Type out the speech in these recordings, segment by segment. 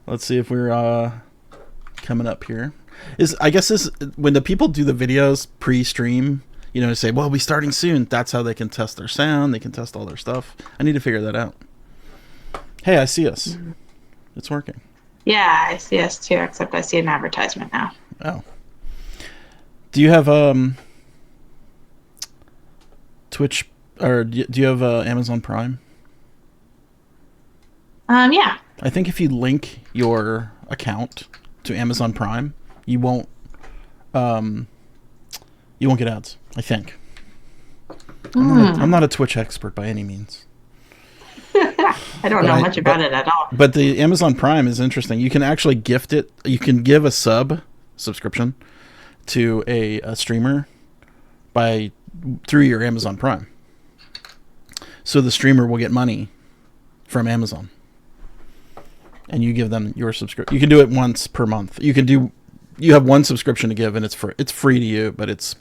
Let's see if we're coming up here. I guess this when the people do the videos pre-stream, say, well, we'll be starting soon. That's how they can test their sound. They can test all their stuff. I need to figure that out. Hey, I see us. It's working. Yeah, I see us too, except I see an advertisement now. Oh. Do you have Twitch, or do you have Amazon Prime? Yeah. I think if you link your account to Amazon Prime, you won't get ads, I think. I'm not a Twitch expert by any means. I don't know much about it at all. But the Amazon Prime is interesting. You can actually gift it. You can give a subscription to a streamer through your Amazon Prime. So the streamer will get money from Amazon. And you give them your subscription. You can do it once per month. You have one subscription to give, and it's free to you, but it's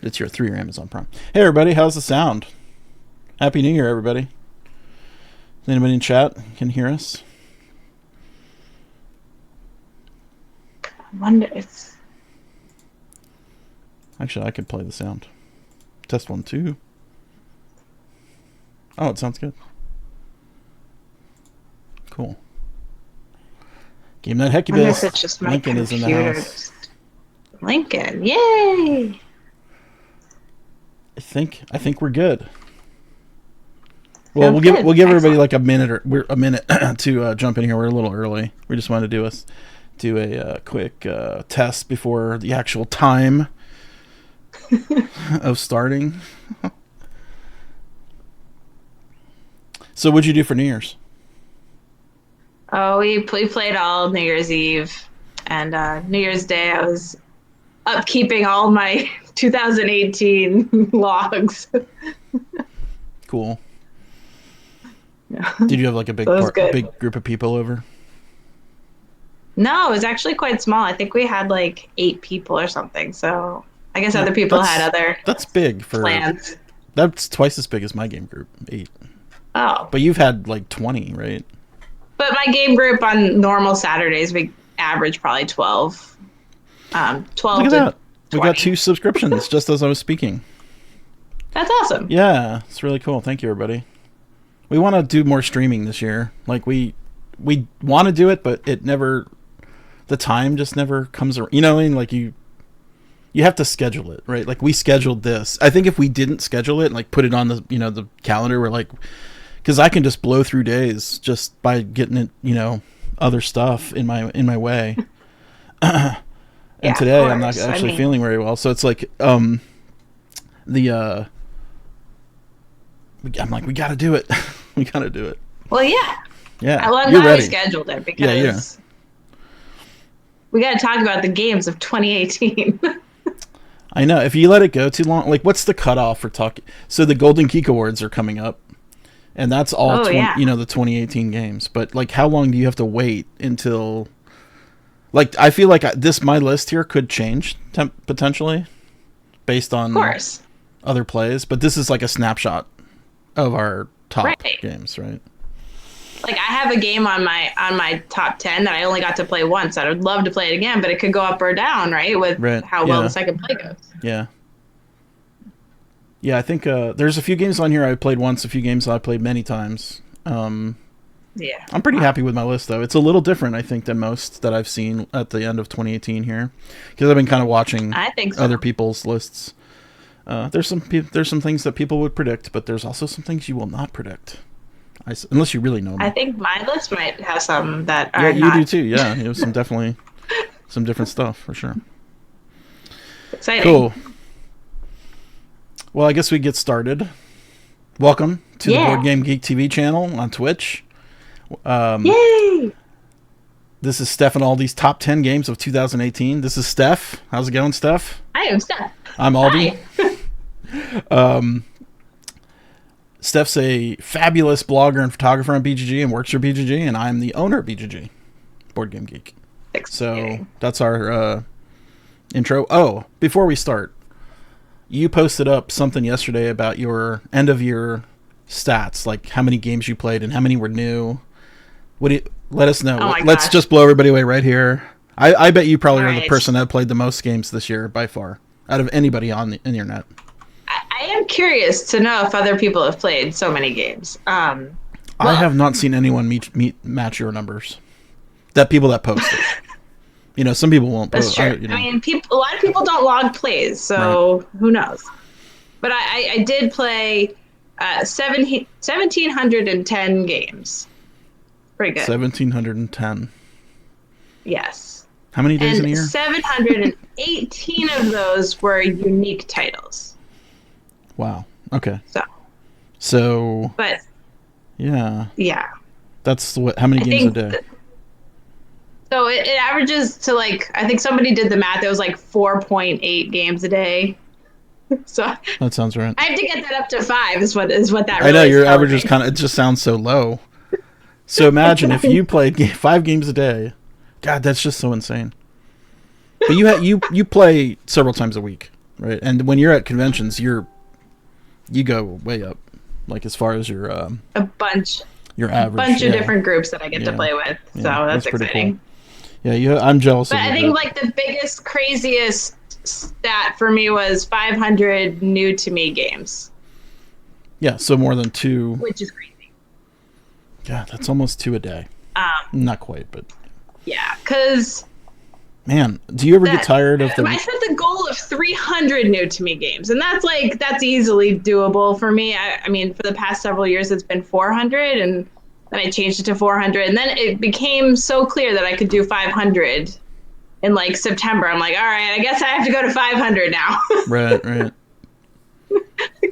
through your Amazon Prime. Hey everybody, how's the sound? Happy New Year, everybody. Anybody in chat can hear us? I wonder if... Actually, I could play the sound. Test 1, 2. Oh, it sounds good. Cool. Game that hecky best. It's just my Lincoln computer. is in the house. Lincoln, yay! I think we're good. Well, we'll give everybody like a minute to jump in here. We're a little early. We just wanted to do a quick test before the actual time of starting. So, what'd you do for New Year's? Oh, we played all New Year's Eve, and New Year's Day I was upkeeping all my 2018 logs. Cool. Yeah. Did you have like a big group of people over? No, it was actually quite small. I think we had like 8 people or something. So I guess other people had other That's big for plans. That's twice as big as my game group, 8. Oh. But you've had like 20, right? But my game group on normal Saturdays, we average probably 12. 12 Look at that. 20. We got 2 subscriptions just as I was speaking. That's awesome. Yeah, it's really cool. Thank you, everybody. We want to do more streaming this year. Like we want to do it, but the time just never comes around. You know what I mean? Like you have to schedule it, right? Like we scheduled this. I think if we didn't schedule it and like put it on the, the calendar, we're like, because I can just blow through days just by getting it, other stuff in my way. And today I'm not actually feeling very well, so it's like I'm like, we got to do it. We got to do it. Well, yeah. Yeah. I'm glad we scheduled it because we got to talk about the games of 2018. I know. If you let it go too long, like what's the cutoff for talking? So the Golden Geek Awards are coming up, and that's all the 2018 games. But like, how long do you have to wait until? Like, I feel like my list here could change potentially based on other plays, but this is like a snapshot of our top games, right? Like I have a game on my top 10 that I only got to play once. I would love to play it again, but it could go up or down, right? With how well the second play goes. Yeah. Yeah, I think there's a few games on here I played once, a few games I played many times. Yeah. I'm pretty happy with my list, though. It's a little different, I think, than most that I've seen at the end of 2018 here, because I've been kind of watching other people's lists. There's some things that people would predict, but there's also some things you will not predict, unless you really know me. I think my list might have some that are not. Yeah, you do too. Yeah, you have some different stuff for sure. Exciting. Cool. Well, I guess we get started. Welcome to the Board Game Geek TV channel on Twitch. Yay! This is Steph and Aldie's top 10 games of 2018. This is Steph. How's it going, Steph? I am Steph. I'm Aldie. Steph's a fabulous blogger and photographer on BGG and works for BGG, and I'm the owner of BGG, Board Game Geek. So that's our intro. Oh, before we start, you posted up something yesterday about your end of year stats, like how many games you played and how many were new. Let us know. Oh my Let's gosh. just blow everybody away right here. I bet you probably All are the right. person that played the most games this year by far, out of anybody on the internet. I am curious to know if other people have played so many games. I have not seen anyone match your numbers. People that post it. Some people won't That's post. true. I mean, a lot of people don't log plays, so who knows? But I did play 1,710 games. Pretty good. 1,710. Yes. How many days in a year? 718 of those were unique titles. Wow. Okay. So. But. Yeah. Yeah. That's how many games a day? So it averages to I think somebody did the math. It was 4.8 games a day. So that sounds right. I have to get that up to 5. Is what that. Really I know your average is kind of. It just sounds so low. So imagine if you played 5 games a day. God, that's just so insane. But you play several times a week, right? And when you're at conventions, you go way up, as far as your a bunch. Your average. A bunch of different groups that I get to play with. So that's exciting. Cool. Yeah, I'm jealous but of you. I think the biggest, craziest stat for me was 500 new to me games. Yeah, so more than 2. Which is crazy. Yeah, that's almost 2 a day. Not quite, but. Yeah, because. Man, do you ever get tired of the? I set the goal of 300 new to me games, and that's easily doable for me. I mean, for the past several years, it's been 400, and then I changed it to 400, and then it became so clear that I could do 500 in September. I'm like, all right, I guess I have to go to 500 now. Right.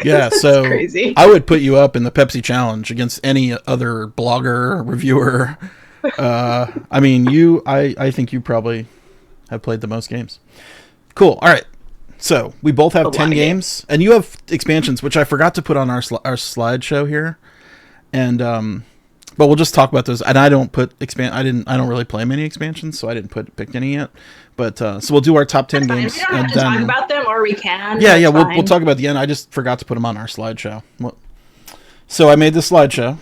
Yeah, so crazy. I would put you up in the Pepsi Challenge against any other blogger, reviewer. I mean, I think you probably have played the most games. Cool. All right. So we both have 10 games, and you have expansions, which I forgot to put on our slideshow here. And but we'll just talk about those. And I don't put I don't really play many expansions, so I didn't pick any yet. But so we'll do our top 10 games. We don't have to talk about them, or we can. Yeah. We'll talk about the end. I just forgot to put them on our slideshow. So I made the slideshow.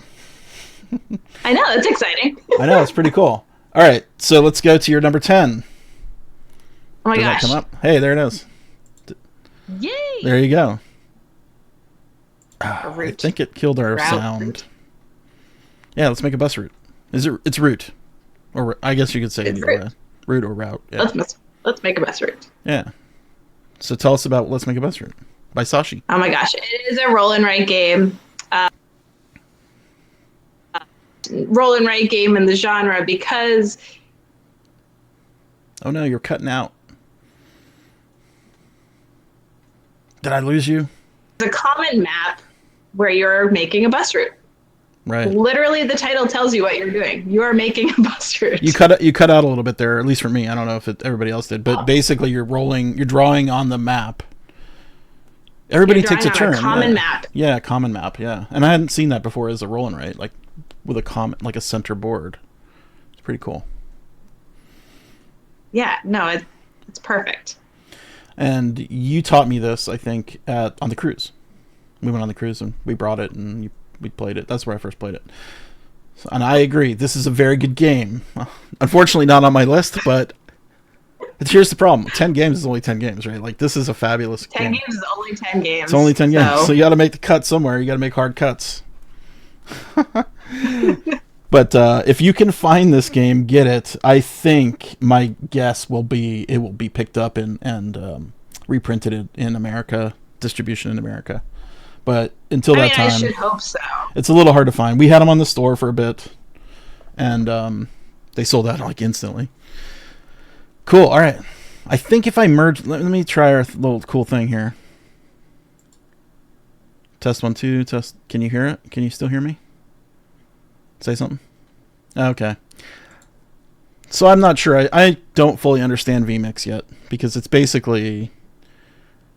I know, it's exciting. I know, it's pretty cool. All right, so let's go to your number 10. Oh my gosh. That come up? Hey, there it is. Yay! There you go. I think it killed our sound. Route. Yeah, let's make a bus route. It's route. Or I guess you could say it either way. Route or route. Yeah. Let's make a bus route. Yeah. So tell us about Let's Make a Bus Route by Sashi. Oh my gosh, it is a roll and write game. Roll and write game in the genre because. Oh no, you're cutting out. Did I lose you? It's a common map where you're making a bus route. Right. Literally, the title tells you what you're doing. You are making a bus route. You cut out a little bit there, at least for me. I don't know if everybody else did, but basically you're drawing on the map. Everybody takes a turn. A common map. Yeah, common map. Yeah, and I hadn't seen that before as a roll and write, with a center board. It's pretty cool. Yeah, no, it's perfect. And you taught me this, I think, on the cruise. We went on the cruise and we brought it and we played it. That's where I first played it. And I agree, this is a very good game. Unfortunately, not on my list, but here's the problem: 10 games is only 10 games, right? This is a fabulous 10 game. games is only 10 games. It's only 10 games, so you got to make the cut somewhere. You got to make hard cuts. But if you can find this game, get it. I think my guess will be it will be picked up and reprinted in America, distribution in America. But until that time, I should hope so. It's a little hard to find. We had them on the store for a bit, and they sold out instantly. Cool. All right. I think if I merge, let me try our little cool thing here. Test 1 2 test. Can you hear it? Can you still hear me? Say something. Okay. So I'm not sure. I don't fully understand vMix yet because it's basically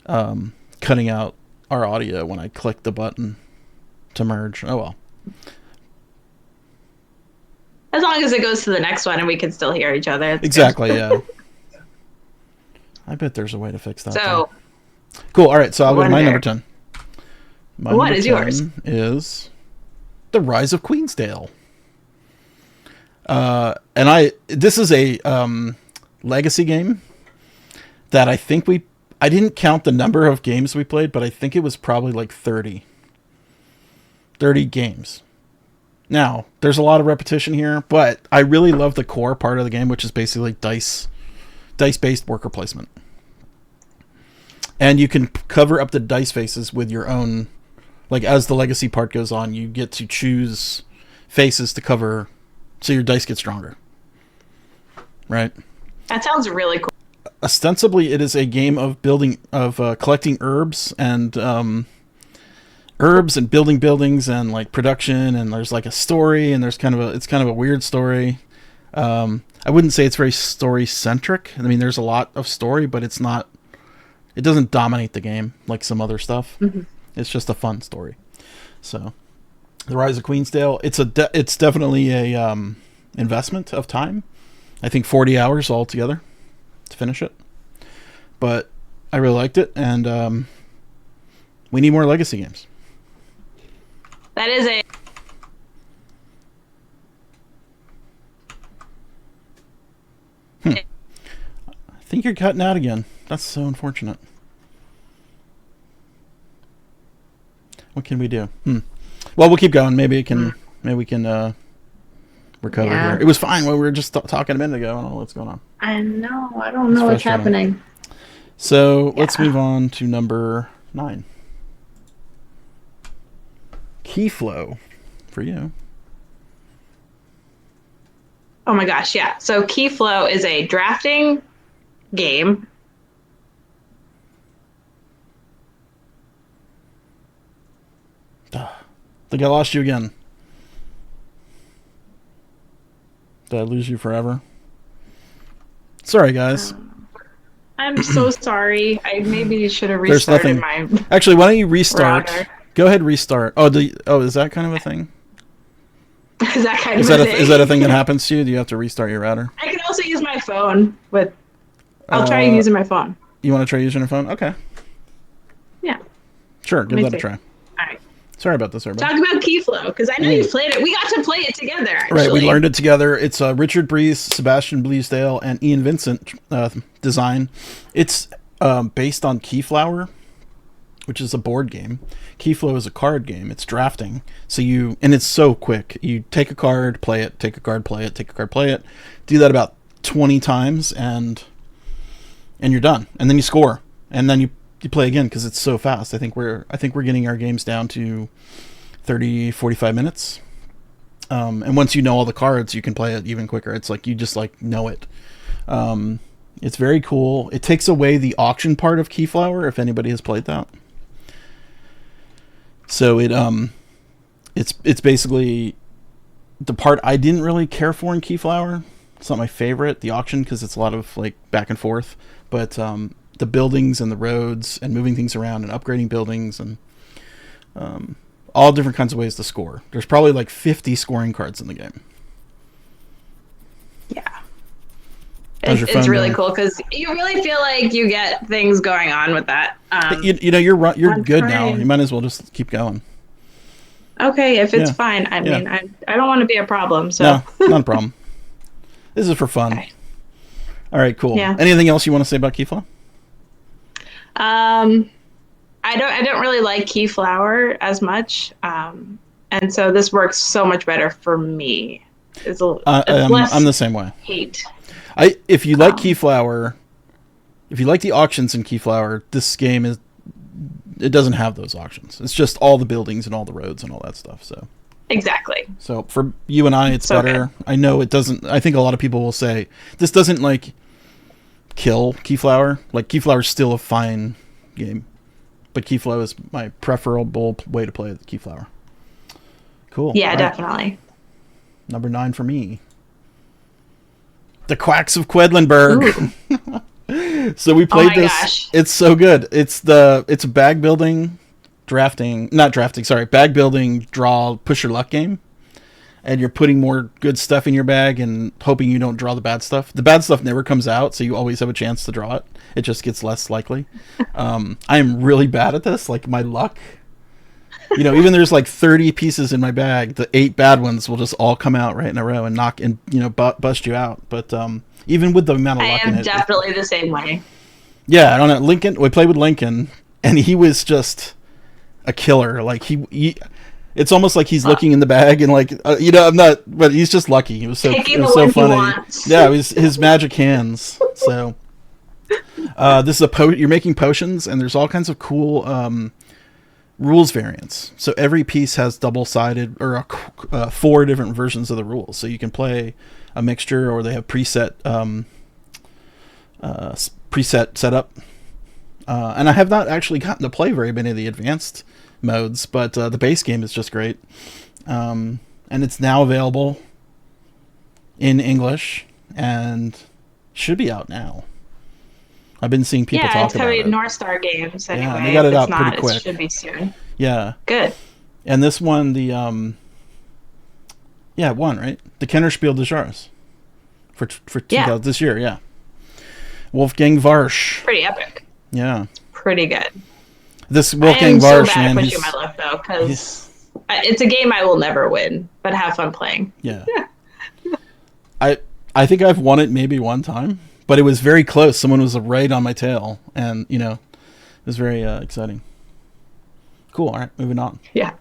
cutting out our audio when I click the button to merge. Oh well. As long as it goes to the next one and we can still hear each other. Exactly. Yeah. I bet there's a way to fix that. So cool. All right. So I'll go to my number 10. What is yours? Is The Rise of Queensdale. This is a legacy game that I didn't count the number of games we played, but I think it was probably like 30 games. Now, there's a lot of repetition here, but I really love the core part of the game, which is basically dice-based worker placement. And you can cover up the dice faces with your own, like as the legacy part goes on, you get to choose faces to cover so your dice get stronger. Right? That sounds really cool. Ostensibly, it is a game of collecting herbs and building buildings and like production, and there's like a story, and it's kind of a weird story. I wouldn't say it's very story centric. I mean, there's a lot of story, but it doesn't dominate the game like some other stuff. Mm-hmm. It's just a fun story. So, The Rise of Queensdale, it's definitely a investment of time. I think 40 hours altogether to finish it. But I really liked it, and we need more legacy games. That is a... I think you're cutting out again. That's so unfortunate. What can we do? Well, we'll keep going. Maybe we can recover here. It was fine when we were just talking a minute ago. I don't know what's going on. I know. I don't know what's happening. So let's move on to number 9. Keyflow for you. Oh my gosh, yeah. So Keyflow is a drafting game. I think I lost you again. Did I lose you forever? Sorry, guys. I'm so sorry. I maybe should have restarted my... Actually, why don't you restart? Router. Go ahead, restart. Is that kind of a thing? Is that kind of a thing? Is that a thing that happens to you? Do you have to restart your router? I can also use my phone with... I'll try using my phone. You want to try using your phone? Okay. Yeah. Sure, give that a try. All right. Sorry about this, everybody. Talk about Keyflow, because I know you've played it. We got to play it together, actually. Right, we learned it together. It's Richard Breeze, Sebastian Bleasdale, and Ian Vincent design. It's based on Keyflower, which is a board game. Keyflow is a card game. It's drafting. And it's so quick. You take a card, play it, take a card, play it, take a card, play it. Do that about 20 times, and you're done. And then you score. And then you play again because it's so fast. I think we're getting our games down to 30, 45 minutes. And once you know all the cards, you can play it even quicker. It's like you just like know it. It's very cool. It takes away the auction part of Keyflower, if anybody has played that. So it's basically the part I didn't really care for in Keyflower. It's not my favorite, the auction, because it's a lot of like back and forth. But the buildings and the roads and moving things around and upgrading buildings and all different kinds of ways to score. There's probably like 50 scoring cards in the game. Yeah. It's really cool because you really feel like you get things going on with that. You're good now. You might as well just keep going. Okay, if it's fine. I mean, I don't want to be a problem. So no, not a problem. This is for fun. Okay. All right, cool. Yeah. Anything else you want to say about Keyflow? I don't really like Keyflower as much, and so this works so much better for me. It's less I'm the same way. Hate. If you like Keyflower, if you like the auctions in Keyflower, this game it doesn't have those auctions. It's just all the buildings and all the roads and all that stuff. So exactly. So for you and I, it's better. Okay. I know it doesn't. I think a lot of people will say this doesn't like kill Keyflower. Like Keyflower is still a fine game, but Keyflow is my preferable way to play Keyflower. Cool. Yeah, definitely. Number 9 for me. The Quacks of Quedlinburg. So we played this. Gosh. It's so good. It's a bag building, bag building, draw, push your luck game. And you're putting more good stuff in your bag and hoping you don't draw the bad stuff. The bad stuff never comes out, so you always have a chance to draw it. It just gets less likely. I am really bad at this. Like my luck Even there's like 30 pieces in my bag, the 8 bad ones will just all come out right in a row and knock and bust you out. But even with the amount of luck in it, I am definitely the same way. Yeah, I don't know. Lincoln, we played with Lincoln, and he was just a killer. Like he it's almost like he's looking in the bag and like I'm not, but he's just lucky. He was so funny. Yeah, it was his magic hands. So this is you're making potions, and there's all kinds of cool rules variants. So every piece has double-sided or 4 different versions of the rules. So you can play a mixture, or they have preset setup. And I have not actually gotten to play very many of the advanced modes, but the base game is just great. And it's now available in English and should be out now. I've been seeing people talk about it. Yeah, it's coming North Star Games anyway. Yeah, they got it out pretty quick. It should be soon. Yeah. Good. And this one, it won, right? The Kennerspiel des Jahres for 2000 this year, yeah. Wolfgang Warsch. Pretty epic. Yeah. Pretty good. This Wolfgang Warsch, man, I am so bad at pushing my luck, though, because it's a game I will never win, but have fun playing. Yeah. I think I've won it maybe one time, but it was very close. Someone was right on my tail, and, it was very exciting. Cool. All right, moving on. Yeah.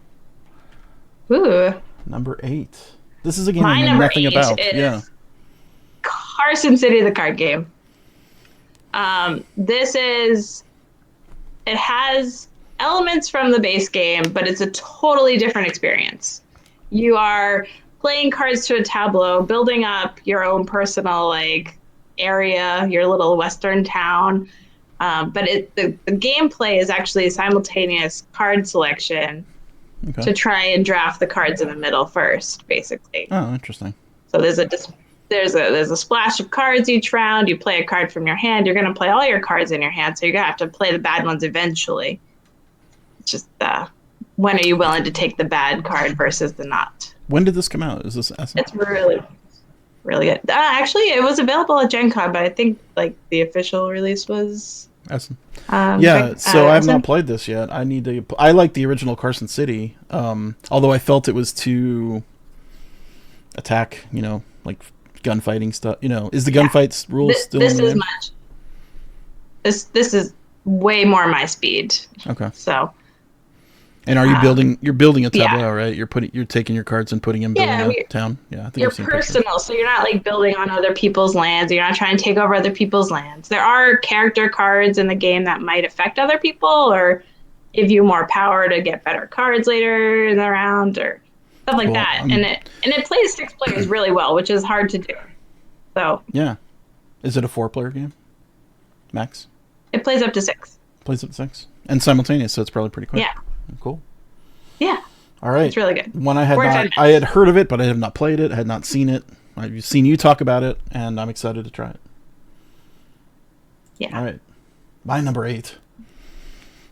Ooh. Number 8. This is a game I know nothing about. Yeah. Carson City, the card game. It has elements from the base game, but it's a totally different experience. You are playing cards to a tableau, building up your own personal area, your little western town. But the gameplay is actually a simultaneous card selection to try and draft the cards in the middle first, basically. Oh, interesting. So there's a splash of cards each round. You play a card from your hand. You're going to play all your cards in your hand, so you're going to have to play the bad ones eventually. It's just when are you willing to take the bad card versus the not? When did this come out? Is this Essen? It's really, really good. Actually, it was available at Gen Con, but I think the official release was Essen. So I have not played this yet. I like the original Carson City, although I felt it was too attack, like gunfighting stuff. Is the gunfights rules still in there? This is way more my speed. Okay. So. And are you building? You're building a tableau, right? You're taking your cards and putting them in a town. Yeah, I think you're personal, so you're not building on other people's lands. You're not trying to take over other people's lands. There are character cards in the game that might affect other people or give you more power to get better cards later in the round or stuff like that. And it plays 6 players really well, which is hard to do. So yeah, is it a 4-player game? Max? It plays up to 6. Plays up to 6 and simultaneous, so it's probably pretty quick. Yeah. Cool. Yeah. All right. It's really good. One I had heard of it, but I have not played it. I had not seen it. I've seen you talk about it, and I'm excited to try it. Yeah. All right. My number 8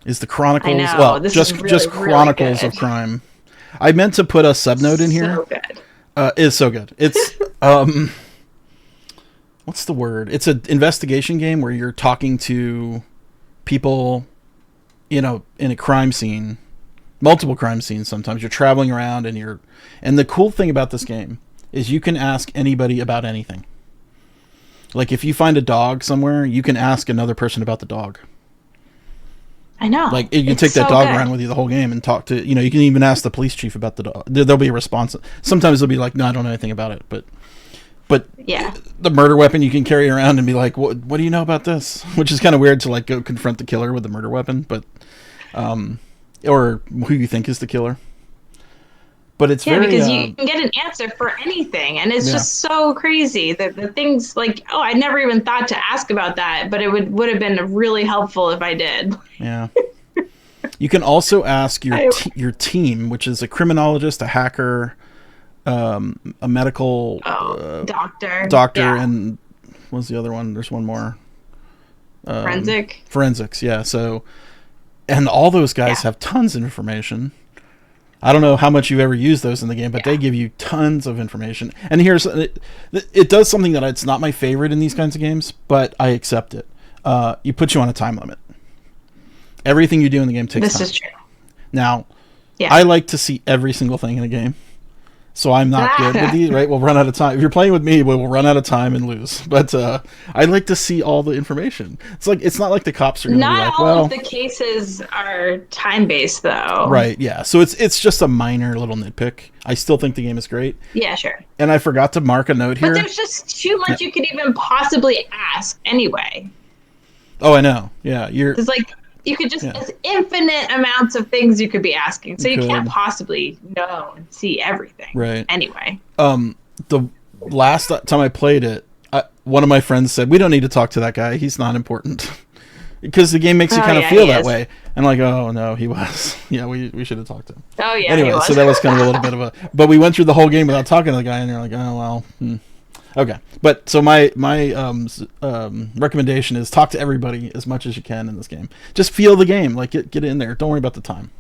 is the Chronicles. I know. Well, this just is really, Chronicles really of Crime. I meant to put a subnote in here. So good. It's so good. It's what's the word? It's an investigation game where you're talking to people, in a crime scene. Multiple crime scenes sometimes. You're traveling around and the cool thing about this game is you can ask anybody about anything. Like if you find a dog somewhere, you can ask another person about the dog. I know. Like you can take that dog around with you the whole game and talk to, you can even ask the police chief about the dog. There'll be a response. Sometimes they'll be like, no, I don't know anything about it. But yeah, the murder weapon you can carry around and be like, what do you know about this? Which is kind of weird to go confront the killer with the murder weapon, but or who you think is the killer. But it's very because you can get an answer for anything, and it's just so crazy that the things I never even thought to ask about that, but it would have been really helpful if I did. Yeah. You can also ask your team, which is a criminologist, a hacker, a medical doctor, and what was the other one? There's one more. Forensics, yeah. So. And all those guys have tons of information. I don't know how much you've ever used those in the game, but they give you tons of information. And it does something that it's not my favorite in these kinds of games, but I accept it. You put you on a time limit. Everything you do in the game takes time. This is true. Now, Yeah. I like to see every single thing in a game. So I'm not good with these, right? We'll run out of time. If you're playing with me, we'll run out of time and lose. But I like to see all the information. It's not like the cops are going to be like, not all of the cases are time-based, though. Right, yeah. So it's just a minor little nitpick. I still think the game is great. Yeah, sure. And I forgot to mark a note here. But there's just too much you could even possibly ask anyway. Oh, I know. Yeah, It's like... You could just, there's infinite amounts of things you could be asking. So you can't possibly know and see everything. Right. Anyway. The last time I played it, one of my friends said, we don't need to talk to that guy. He's not important. Because the game makes you kind of feel that way. And like, oh, no, he was. Yeah, we should have talked to him. Oh, yeah, anyway, he was. So that was kind of a little bit of a... But we went through the whole game without talking to the guy, and you're like, oh, well... Okay, but so my recommendation is talk to everybody as much as you can in this game. Just feel the game, like get in there. Don't worry about the time.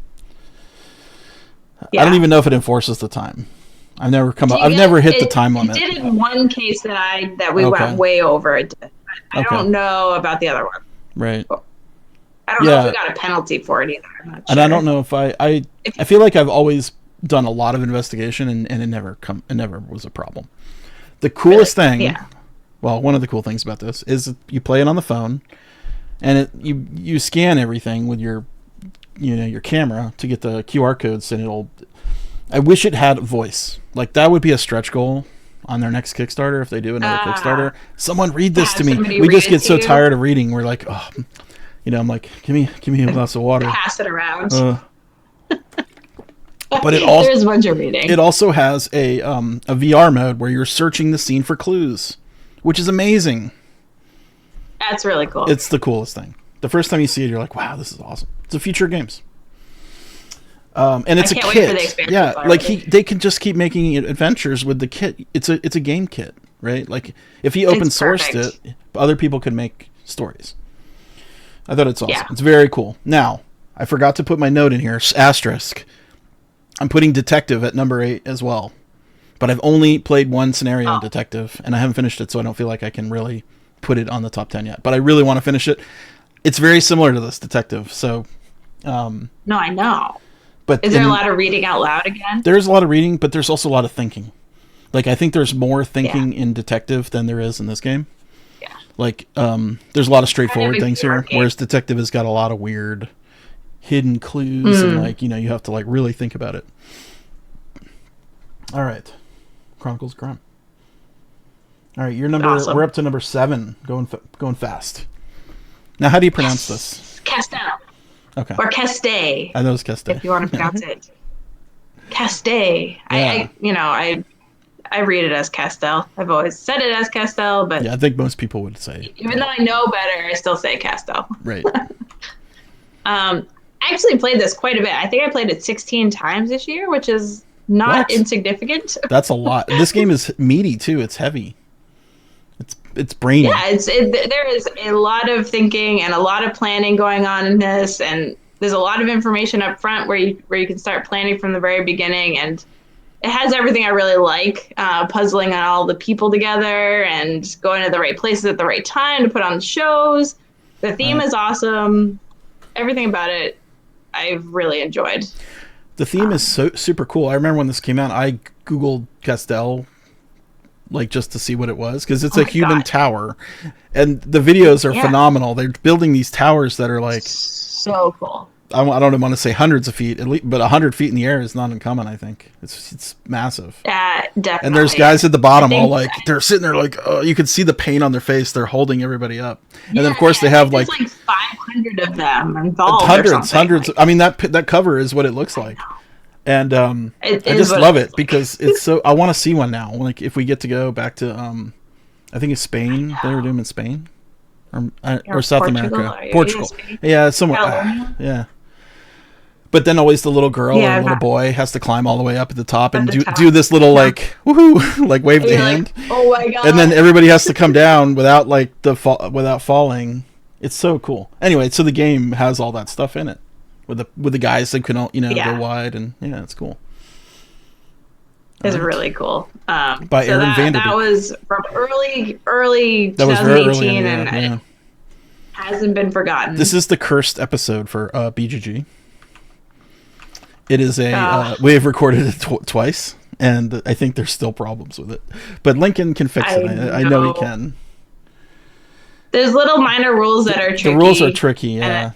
Yeah. I don't even know if it enforces the time. I've never hit the time limit. It did in one case that we went way over. I don't know about the other one. Right. I don't know if we got a penalty for it either. I'm not sure. And I don't know if I feel like I've always done a lot of investigation and it never was a problem. The coolest thing, well, one of the cool things about this is you play it on the phone, and you scan everything with your camera to get the QR codes, and I wish it had voice. Like that would be a stretch goal on their next Kickstarter if they do another Kickstarter. Someone read this to me. We just get so tired of reading. We're like, oh, I'm like, give me a glass of water. Pass it around. But there's a bunch of reading. It also has a VR mode where you're searching the scene for clues, which is amazing. That's really cool. It's the coolest thing. The first time you see it, you're like, "Wow, this is awesome!" It's a future games, and it's a kit. Wait for the expansion they can just keep making adventures with the kit. It's a game kit, right? Like if he open sourced it, other people could make stories. I thought it's awesome. Yeah. It's very cool. Now I forgot to put my note in here. Asterisk. I'm putting Detective at number 8 as well. But I've only played one scenario in Detective, and I haven't finished it, so I don't feel like I can really put it on the top 10 yet. But I really want to finish it. It's very similar to this Detective, so... no, I know. But is there a lot of reading out loud again? There's a lot of reading, but there's also a lot of thinking. Like, I think there's more thinking in Detective than there is in this game. Yeah. Like, there's a lot of straightforward things here, whereas Detective has got a lot of weird... hidden clues and you have to really think about it. All right, Chronicles of Crime. All right, we're up to number 7, going fast. Now, how do you pronounce this? Castell. Okay. Or Castell. I know it's Castell. If you want to pronounce it. Castell. Yeah. I read it as Castell. I've always said it as Castell, but yeah, I think most people would say. Even though I know better, I still say Castell. Right. I actually played this quite a bit. I think I played it 16 times this year, which is not insignificant. That's a lot. This game is meaty too. It's heavy. It's brainy. Yeah, there is a lot of thinking and a lot of planning going on in this, and there's a lot of information up front where you can start planning from the very beginning, and it has everything I really like, puzzling on all the people together and going to the right places at the right time to put on the shows. The theme is awesome. Everything about it I've really enjoyed. The theme is so super cool. I remember when this came out, I Googled Castell, just to see what it was, because it's a human tower. And the videos are phenomenal. They're building these towers that are so cool. I don't want to say hundreds of feet, at least, but 100 feet in the air is not uncommon, I think. It's massive. Yeah, definitely. And there's guys at the bottom they're sitting there you can see the pain on their face. They're holding everybody up. And then, of course, they have there's 500 of them involved. Hundreds. I mean, that cover is what it looks like. And I just love it because it's so... I want to see one now. If we get to go back to, I think it's Spain. They were doing in Spain. Or South America. Portugal. Yeah, somewhere. Yeah. But then always the little girl or the little boy has to climb all the way up at the top and do this little woohoo, wave the hand. Oh my god! And then everybody has to come down without without falling. It's so cool. Anyway, so the game has all that stuff in it with the guys that can go wide, and it's cool. It's really cool. By Aaron Vanderbeek. That was from early 2018, and it hasn't been forgotten. This is the cursed episode for BGG. It is we have recorded it twice, and I think there's still problems with it. But Lincoln can fix it. I know he can. There's little minor rules that are tricky. The rules are tricky, yeah.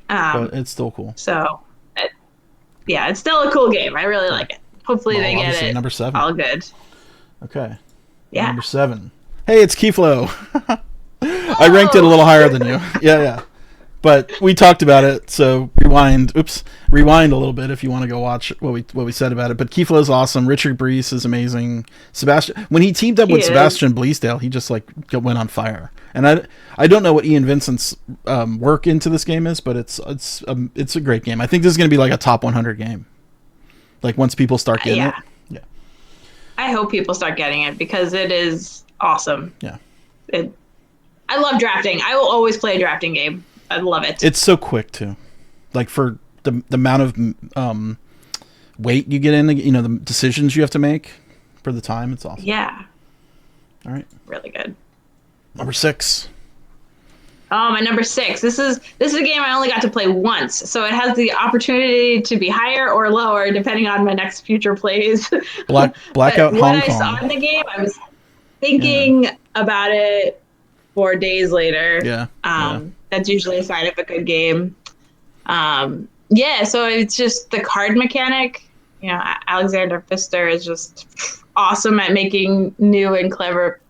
But it's still cool. So, it's still a cool game. I really like it. Hopefully they get it number 7. all good. Okay. Yeah. Number 7. Hey, it's Keyflow. I ranked it a little higher than you. Yeah. But we talked about it, so rewind a little bit if you want to go watch what we said about it. But Keyflow is awesome. Richard Breese is amazing. Sebastian, when he teamed up with Sebastian Bleasdale, he just went on fire. And I don't know what Ian Vincent's work into this game is, but it's a great game. I think this is going to be like a top 100 game. Like once people start getting it. Yeah. I hope people start getting it because it is awesome. Yeah. I love drafting. I will always play a drafting game. I love it. It's so quick too, like for the amount of weight you get in, the decisions you have to make for the time. It's awesome. Yeah. All right. Really good. Number 6. Oh, my number 6. This is a game I only got to play once, so it has the opportunity to be higher or lower depending on my next future plays. Blackout Hong Kong. When I saw in the game, I was thinking about it 4 days later. Yeah. That's usually a sign of a good game. So it's just the card mechanic. Alexander Pfister is just awesome at making new and clever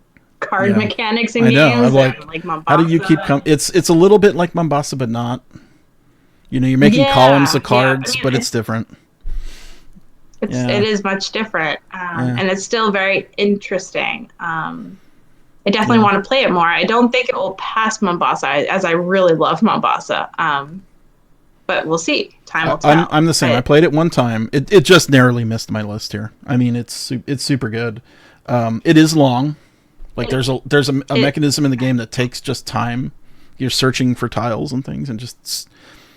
card mechanics in games. I like Mombasa. How do you keep it's a little bit like Mombasa, but not. You're making columns of cards, but it's different. It is much different, and it's still very interesting. I definitely want to play it more. I don't think it will pass Mombasa, as I really love Mombasa. But we'll see. Time will tell. I'm the same. I played it one time. It just narrowly missed my list here. I mean, it's super good. It is long. Like there's a mechanism in the game that takes just time. You're searching for tiles and things, and just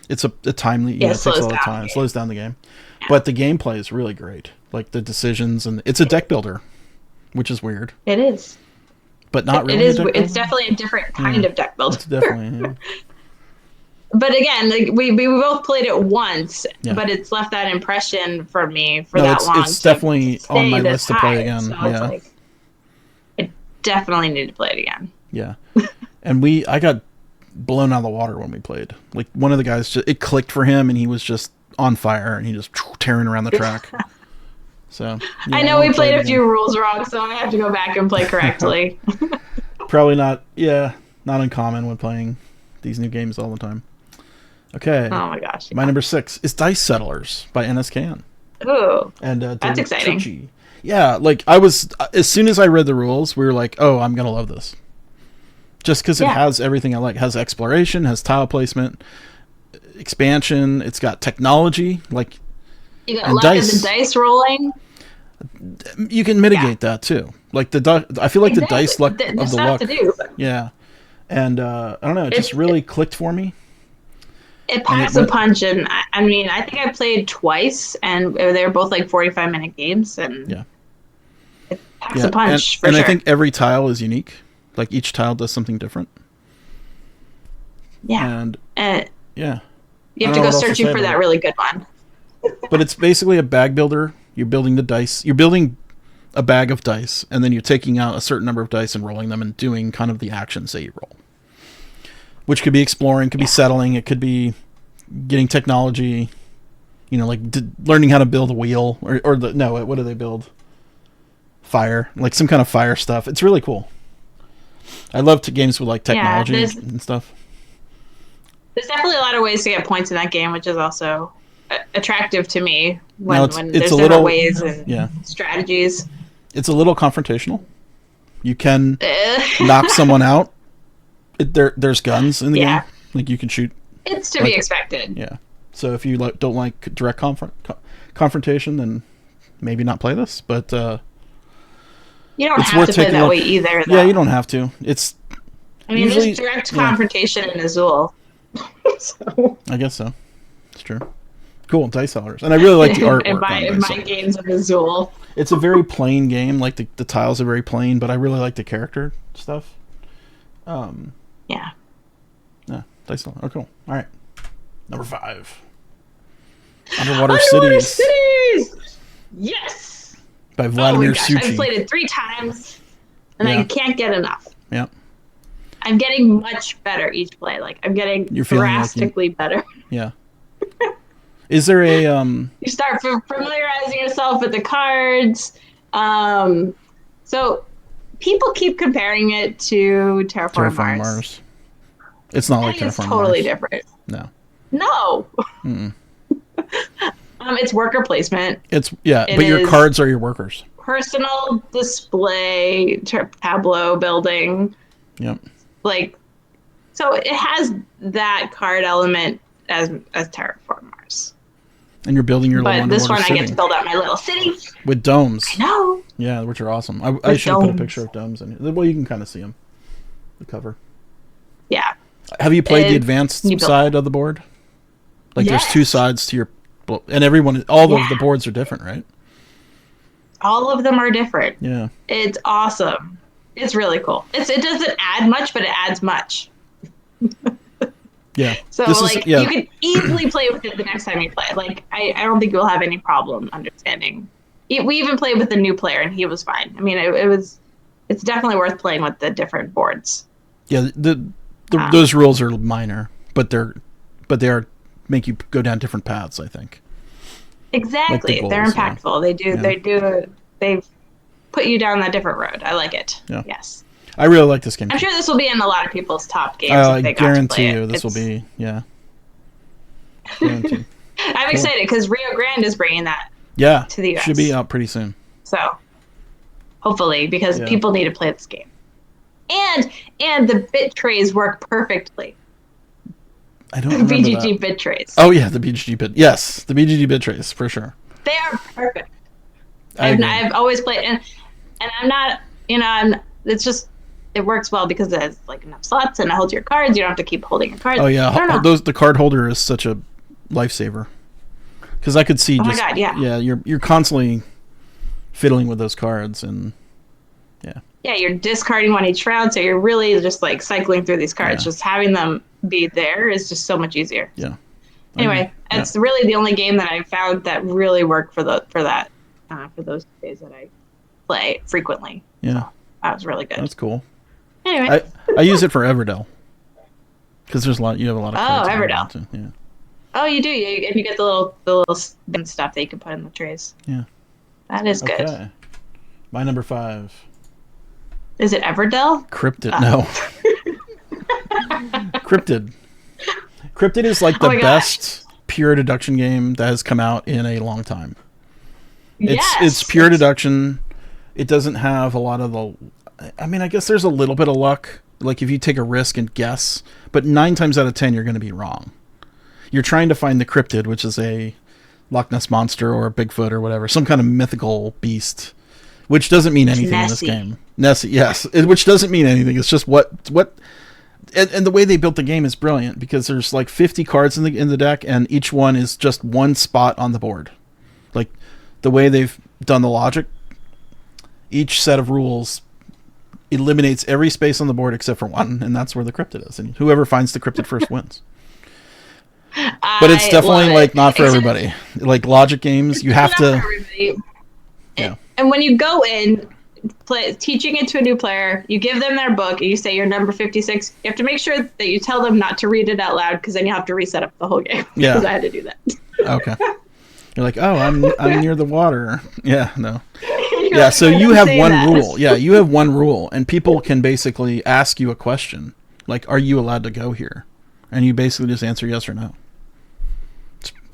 it's a timely. It takes a lot of time. It slows down the game. Yeah. But the gameplay is really great. Like the decisions, and it's a deck builder, which is weird. It is. But not really. It is. It's definitely a different kind of deck builder. It's definitely. Yeah. But again, we both played it once, but it's left that impression for me for that long. It's definitely on my list to play again. So I definitely need to play it again. Yeah, and I got blown out of the water when we played. Like one of the guys, it clicked for him, and he was just on fire, and he just tearing around the track. So I know we played a few rules wrong, so I have to go back and play correctly. Probably not. Yeah, not uncommon when playing these new games all the time. Okay. Oh my gosh. My number 6 is Dice Settlers by NSKN. Ooh. And that's exciting. Yeah, like as soon as I read the rules, we were like, oh, I'm gonna love this. Just because it has everything I like. It has exploration, has tile placement, expansion. It's got technology, like. You got luck in the dice rolling. You can mitigate that too. Like I feel like the dice luck of the luck. Yeah, and I don't know. It just really clicked for me. It packs a punch, and I mean, I think I played twice, and they were both like 45-minute games, and it packs a punch for sure. And I think every tile is unique. Like each tile does something different. Yeah. And you have to go searching for that really good one. But it's basically a bag builder. You're building the dice. You're building a bag of dice, and then you're taking out a certain number of dice and rolling them and doing kind of the actions that you roll. Which could be exploring, could be settling, it could be getting technology, like learning how to build a wheel, what do they build? Fire, like some kind of fire stuff. It's really cool. I love games with like technology and stuff. There's definitely a lot of ways to get points in that game, which is also attractive to me when there's different ways and strategies. It's a little confrontational. You can knock someone out. There's guns in the game. Like you can shoot. It's to be expected. Yeah. So if you don't like direct confrontation, then maybe not play this. But you don't have to play that way either. Though. Yeah, you don't have to. There's direct confrontation in Azul. So. I guess so. It's true. Cool, Dice Settlers. And I really like the artwork. in my games of Azul. It's a very plain game. Like the tiles are very plain, but I really like the character stuff. Yeah, Dice Settlers. Oh, cool. All right. Number 5. Underwater Underwater Cities. Cities! Yes! By Vladimir I've Suchi. played it 3 times, and Yeah. I can't get enough. Yeah. I'm getting much better each play. Like, I'm getting drastically better. Yeah. Is there a... You start familiarizing yourself with the cards. So people keep comparing it to Terraform Mars. It's not like Terraform Mars. It's totally different. No. It's worker placement. But your cards are your workers. Personal display, tableau building. Yep. Like, so it has that card element as Terraform Mars. And you're building your little underwater city. But this one, city. I get to build out my little city. With domes. I know. Yeah, which are awesome. I should have put a picture of domes in here. Well, you can kind of see them. The cover. Yeah. Have you played the advanced side of the board? Like, there's 2 sides to your... And all of the boards are different, right? All of them are different. Yeah. It's awesome. It's really cool. It doesn't add much, but it adds much. Yeah. So, you could easily play with it the next time you play. Like, I don't think you'll have any problem understanding. We even played with a new player, and he was fine. I mean, it's definitely worth playing with the different boards. Yeah, those rules are minor, but they are make you go down different paths, I think. Exactly. Like they're impactful. Yeah. They put you down that different road. I like it. Yeah. Yes. I really like this game. I'm sure this will be in a lot of people's top games. I guarantee you this will be, Guaranteed. I'm excited because Rio Grande is bringing that to the US. Should be out pretty soon. So, hopefully, because people need to play this game. And the bit trays work perfectly. I don't remember BGG bit trays. Oh, yeah, the BGG bit. Yes, the BGG bit trays, for sure. They are perfect. I've always played, and I'm not, it's just, it works well because it has like enough slots and it holds your cards. You don't have to keep holding your cards. Oh, yeah. The card holder is such a lifesaver. Because I could see you're constantly fiddling with those cards and yeah, you're discarding one each round, so you're really just like cycling through these cards. Just having them be there is just so much easier. Yeah. Anyway, it's really the only game that I found that really worked for those days that I play frequently. Yeah. So that was really good. That's cool. Anyway, I use it for Everdell because you have a lot of cards. Oh, Everdell. Too. Yeah. Oh, you do. You get the little stuff that you can put in the trays. Yeah. That is good. Okay. My number 5. Is it Everdell? Cryptid. No. Cryptid. Cryptid is like the best pure deduction game that has come out in a long time. It's pure deduction. It doesn't have a lot of I guess there's a little bit of luck. Like if you take a risk and guess, but 9 times out of 10 you're going to be wrong. You're trying to find the cryptid, which is a Loch Ness monster or a Bigfoot or whatever, some kind of mythical beast, which doesn't mean anything in this game. Nessie, yes, which doesn't mean anything. It's just what, and the way they built the game is brilliant because there's like 50 cards in the deck, and each one is just one spot on the board. Like the way they've done the logic, each set of rules eliminates every space on the board except for one, and that's where the cryptid is. And whoever finds the cryptid first wins. But it's definitely like not for everybody. Like logic games, you have to. Yeah. And when you go in, teaching it to a new player, you give them their book, and you say you're number 56. You have to make sure that you tell them not to read it out loud, because then you have to reset up the whole game. Yeah. Because I had to do that. Okay. You're like, oh, I'm near the water. Yeah, no. Yeah, so you have one rule. Yeah, you have one rule, and people can basically ask you a question, like, are you allowed to go here? And you basically just answer yes or no.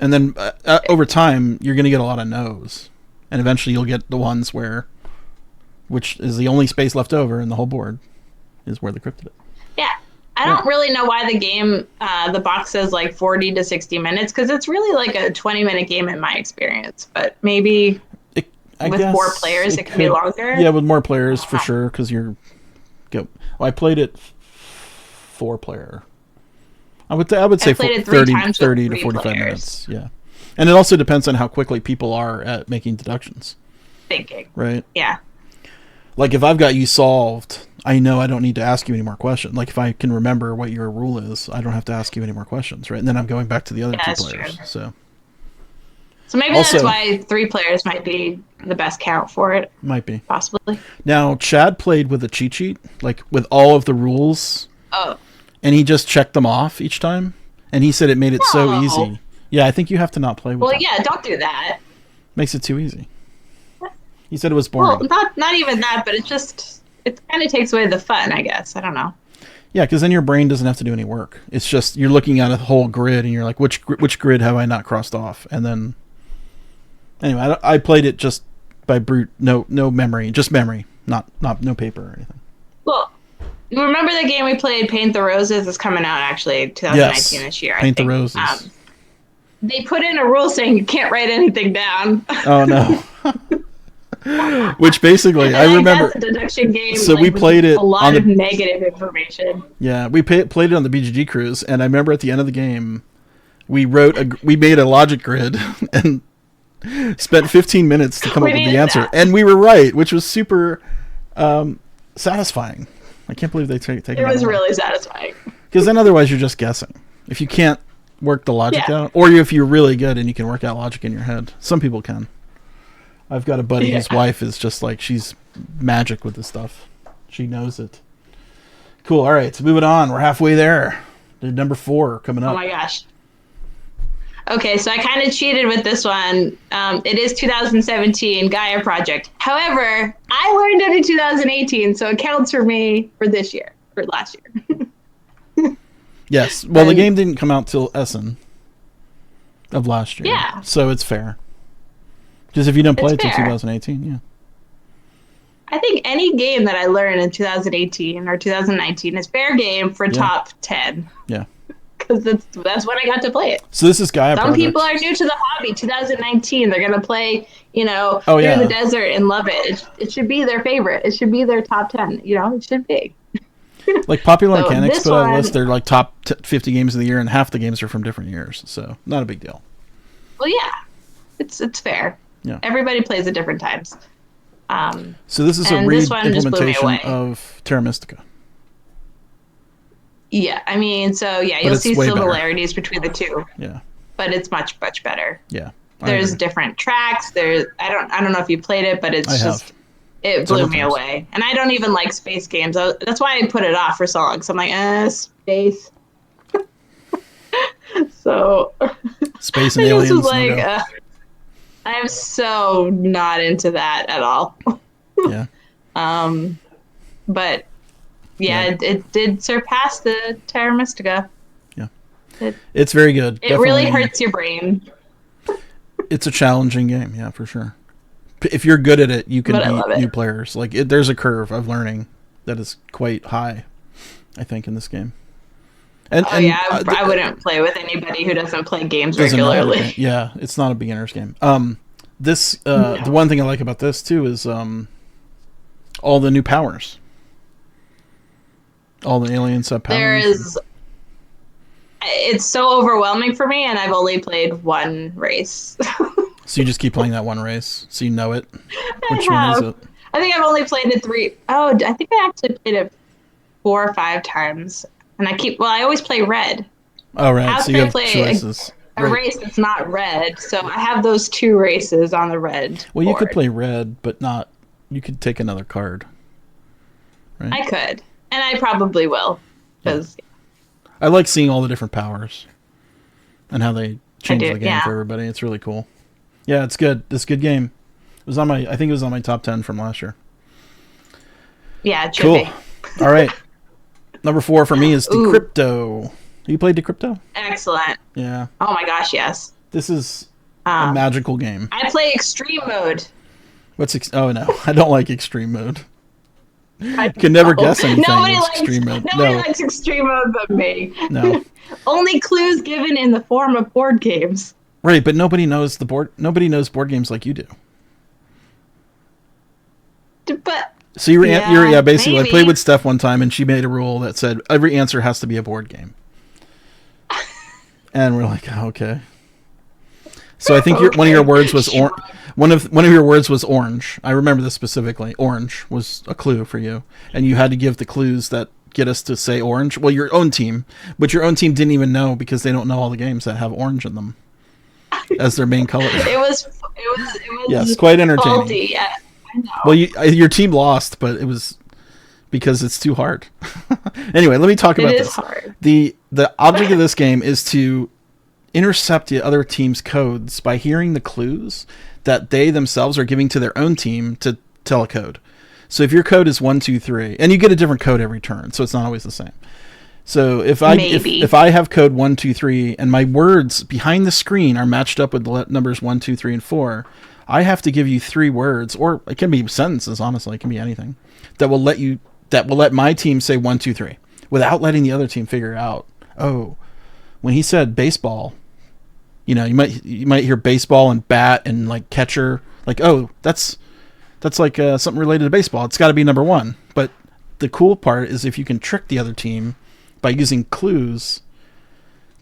And then over time, you're going to get a lot of no's. And eventually you'll get the ones which is the only space left over in the whole board, is where the cryptid is. Yeah. I don't really know why the game, the box says like 40 to 60 minutes, because it's really like a 20-minute game in my experience. But maybe with more players, it could be longer. Yeah, with more players, for sure, because I played it 4-player. I would say 30 to 45 minutes. Yeah. And it also depends on how quickly people are at making deductions. Thinking. Right? Yeah. Like if I've got you solved, I know I don't need to ask you any more questions. Like if I can remember what your rule is, I don't have to ask you any more questions, right? And then I'm going back to the other 2 players. True. So So maybe Also, that's why 3 players might be the best count for it. Might be. Possibly. Now, Chad played with a cheat sheet, like with all of the rules. Oh. And he just checked them off each time. And he said it made it so easy. Yeah, I think you have to not play with that. Well, yeah, don't do that. Makes it too easy. He said it was boring. Well, not even that, but it kind of takes away the fun, I guess. I don't know. Yeah, because then your brain doesn't have to do any work. It's just you're looking at a whole grid and you're like, which grid have I not crossed off? And then, anyway, I played it just by brute, no memory, just memory, not no paper or anything. Well, you remember the game we played, Paint the Roses? Is coming out actually 2019 this year. Paint the Roses. They put in a rule saying you can't write anything down. Oh no. Which basically, I remember. That's a deduction game. So we played it a lot of negative information. Yeah, we played it on the BGG cruise, and I remember at the end of the game, we made a logic grid and spent 15 minutes to come up with the answer, and we were right, which was super satisfying. I can't believe they take it. It was really satisfying. Because then otherwise you're just guessing. If you can't work the logic out, or if you're really good and you can work out logic in your head. Some people can. I've got a buddy whose wife is just like, she's magic with this stuff. She knows it. Cool. All right, so moving on. We're halfway there. Number 4 coming up. Oh my gosh. Okay, so I kind of cheated with this one. It is 2017 Gaia project. However, I learned it in 2018, so it counts for me for this year, for last year. Yes. Well, the game didn't come out till Essen of last year. Yeah. So it's fair. Because if you didn't play it till 2018, yeah. I think any game that I learned in 2018 or 2019 is fair game for top 10. Yeah. Because that's when I got to play it. So this is Gaia Some people are new to the hobby. 2019, they're going to play, through the desert and love it. It should be their favorite. It should be their top 10. It should be. Like Popular Mechanics put out a list. They're like top 50 games of the year, and half the games are from different years. So not a big deal. Well, yeah. It's fair. Yeah. Everybody plays at different times. So this is a re-implementation of Terra Mystica. Yeah, I mean, you'll see similarities between the two. Yeah. But it's much, much better. Yeah. There's different tracks. I don't know if you played it, but it blew me away. And I don't even like space games. That's why I put it off for so long. So I'm like, space. So space and aliens. I am so not into that at all. Yeah. But it did surpass the Terra Mystica. Yeah. It's very good. It really hurts your brain. It's a challenging game, yeah, for sure. If you're good at it, you can beat new players. Like there's a curve of learning that is quite high, I think, in this game. I wouldn't play with anybody who doesn't play games regularly. Yeah, it's not a beginner's game. The one thing I like about this too is all the new powers, all the alien sub powers. It's so overwhelming for me, and I've only played one race. So you just keep playing that one race, so you know it. Which one is it? I think I've only played it 3. Oh, I think I actually played it 4 or 5 times. And I always play red. Oh, right. So you have choices. A race that's not red. So I have those 2 races on the red. Well, you could play red, but not. You could take another card. Right? I could. And I probably will. Because I like seeing all the different powers and how they change the game for everybody. It's really cool. Yeah, it's good. It's a good game. It was I think it was on my top 10 from last year. Yeah, it should be. All right. Number 4 for me is Decrypto. You played Decrypto? Excellent. Yeah. Oh my gosh, yes. This is a magical game. I play extreme mode. Oh no, I don't like extreme mode. I can never guess anything. Nobody likes extreme mode but me. No. Only clues given in the form of board games. Right, but nobody knows board games like you do. But so you're basically maybe. I played with Steph one time and she made a rule that said every answer has to be a board game. And we're like, okay. So I think one of your words was one of your words was orange. I remember this specifically. Orange was a clue for you, and you had to give the clues that get us to say orange. Well, your own team, but your own team didn't even know because they don't know all the games that have orange in them. as their main color. It was Yes, quite entertaining. faulty. Yeah, I know. Well, your team lost, but it was because it's too hard. Anyway, let me talk about this. It is hard. The object of this game is to intercept the other team's codes by hearing the clues that they themselves are giving to their own team to tell a code. So if your code is 1, 2, 3, and you get a different code every turn, so it's not always the same. So if I have code 1, 2, 3, and my words behind the screen are matched up with the numbers 1, 2, 3, and 4, I have to give you 3 words, or it can be sentences. Honestly, it can be anything that will let my team say 1, 2, 3 without letting the other team figure out. Oh, when he said baseball, you might hear baseball and bat and like catcher. Like, oh, that's like something related to baseball. It's got to be number 1. But the cool part is if you can trick the other team by using clues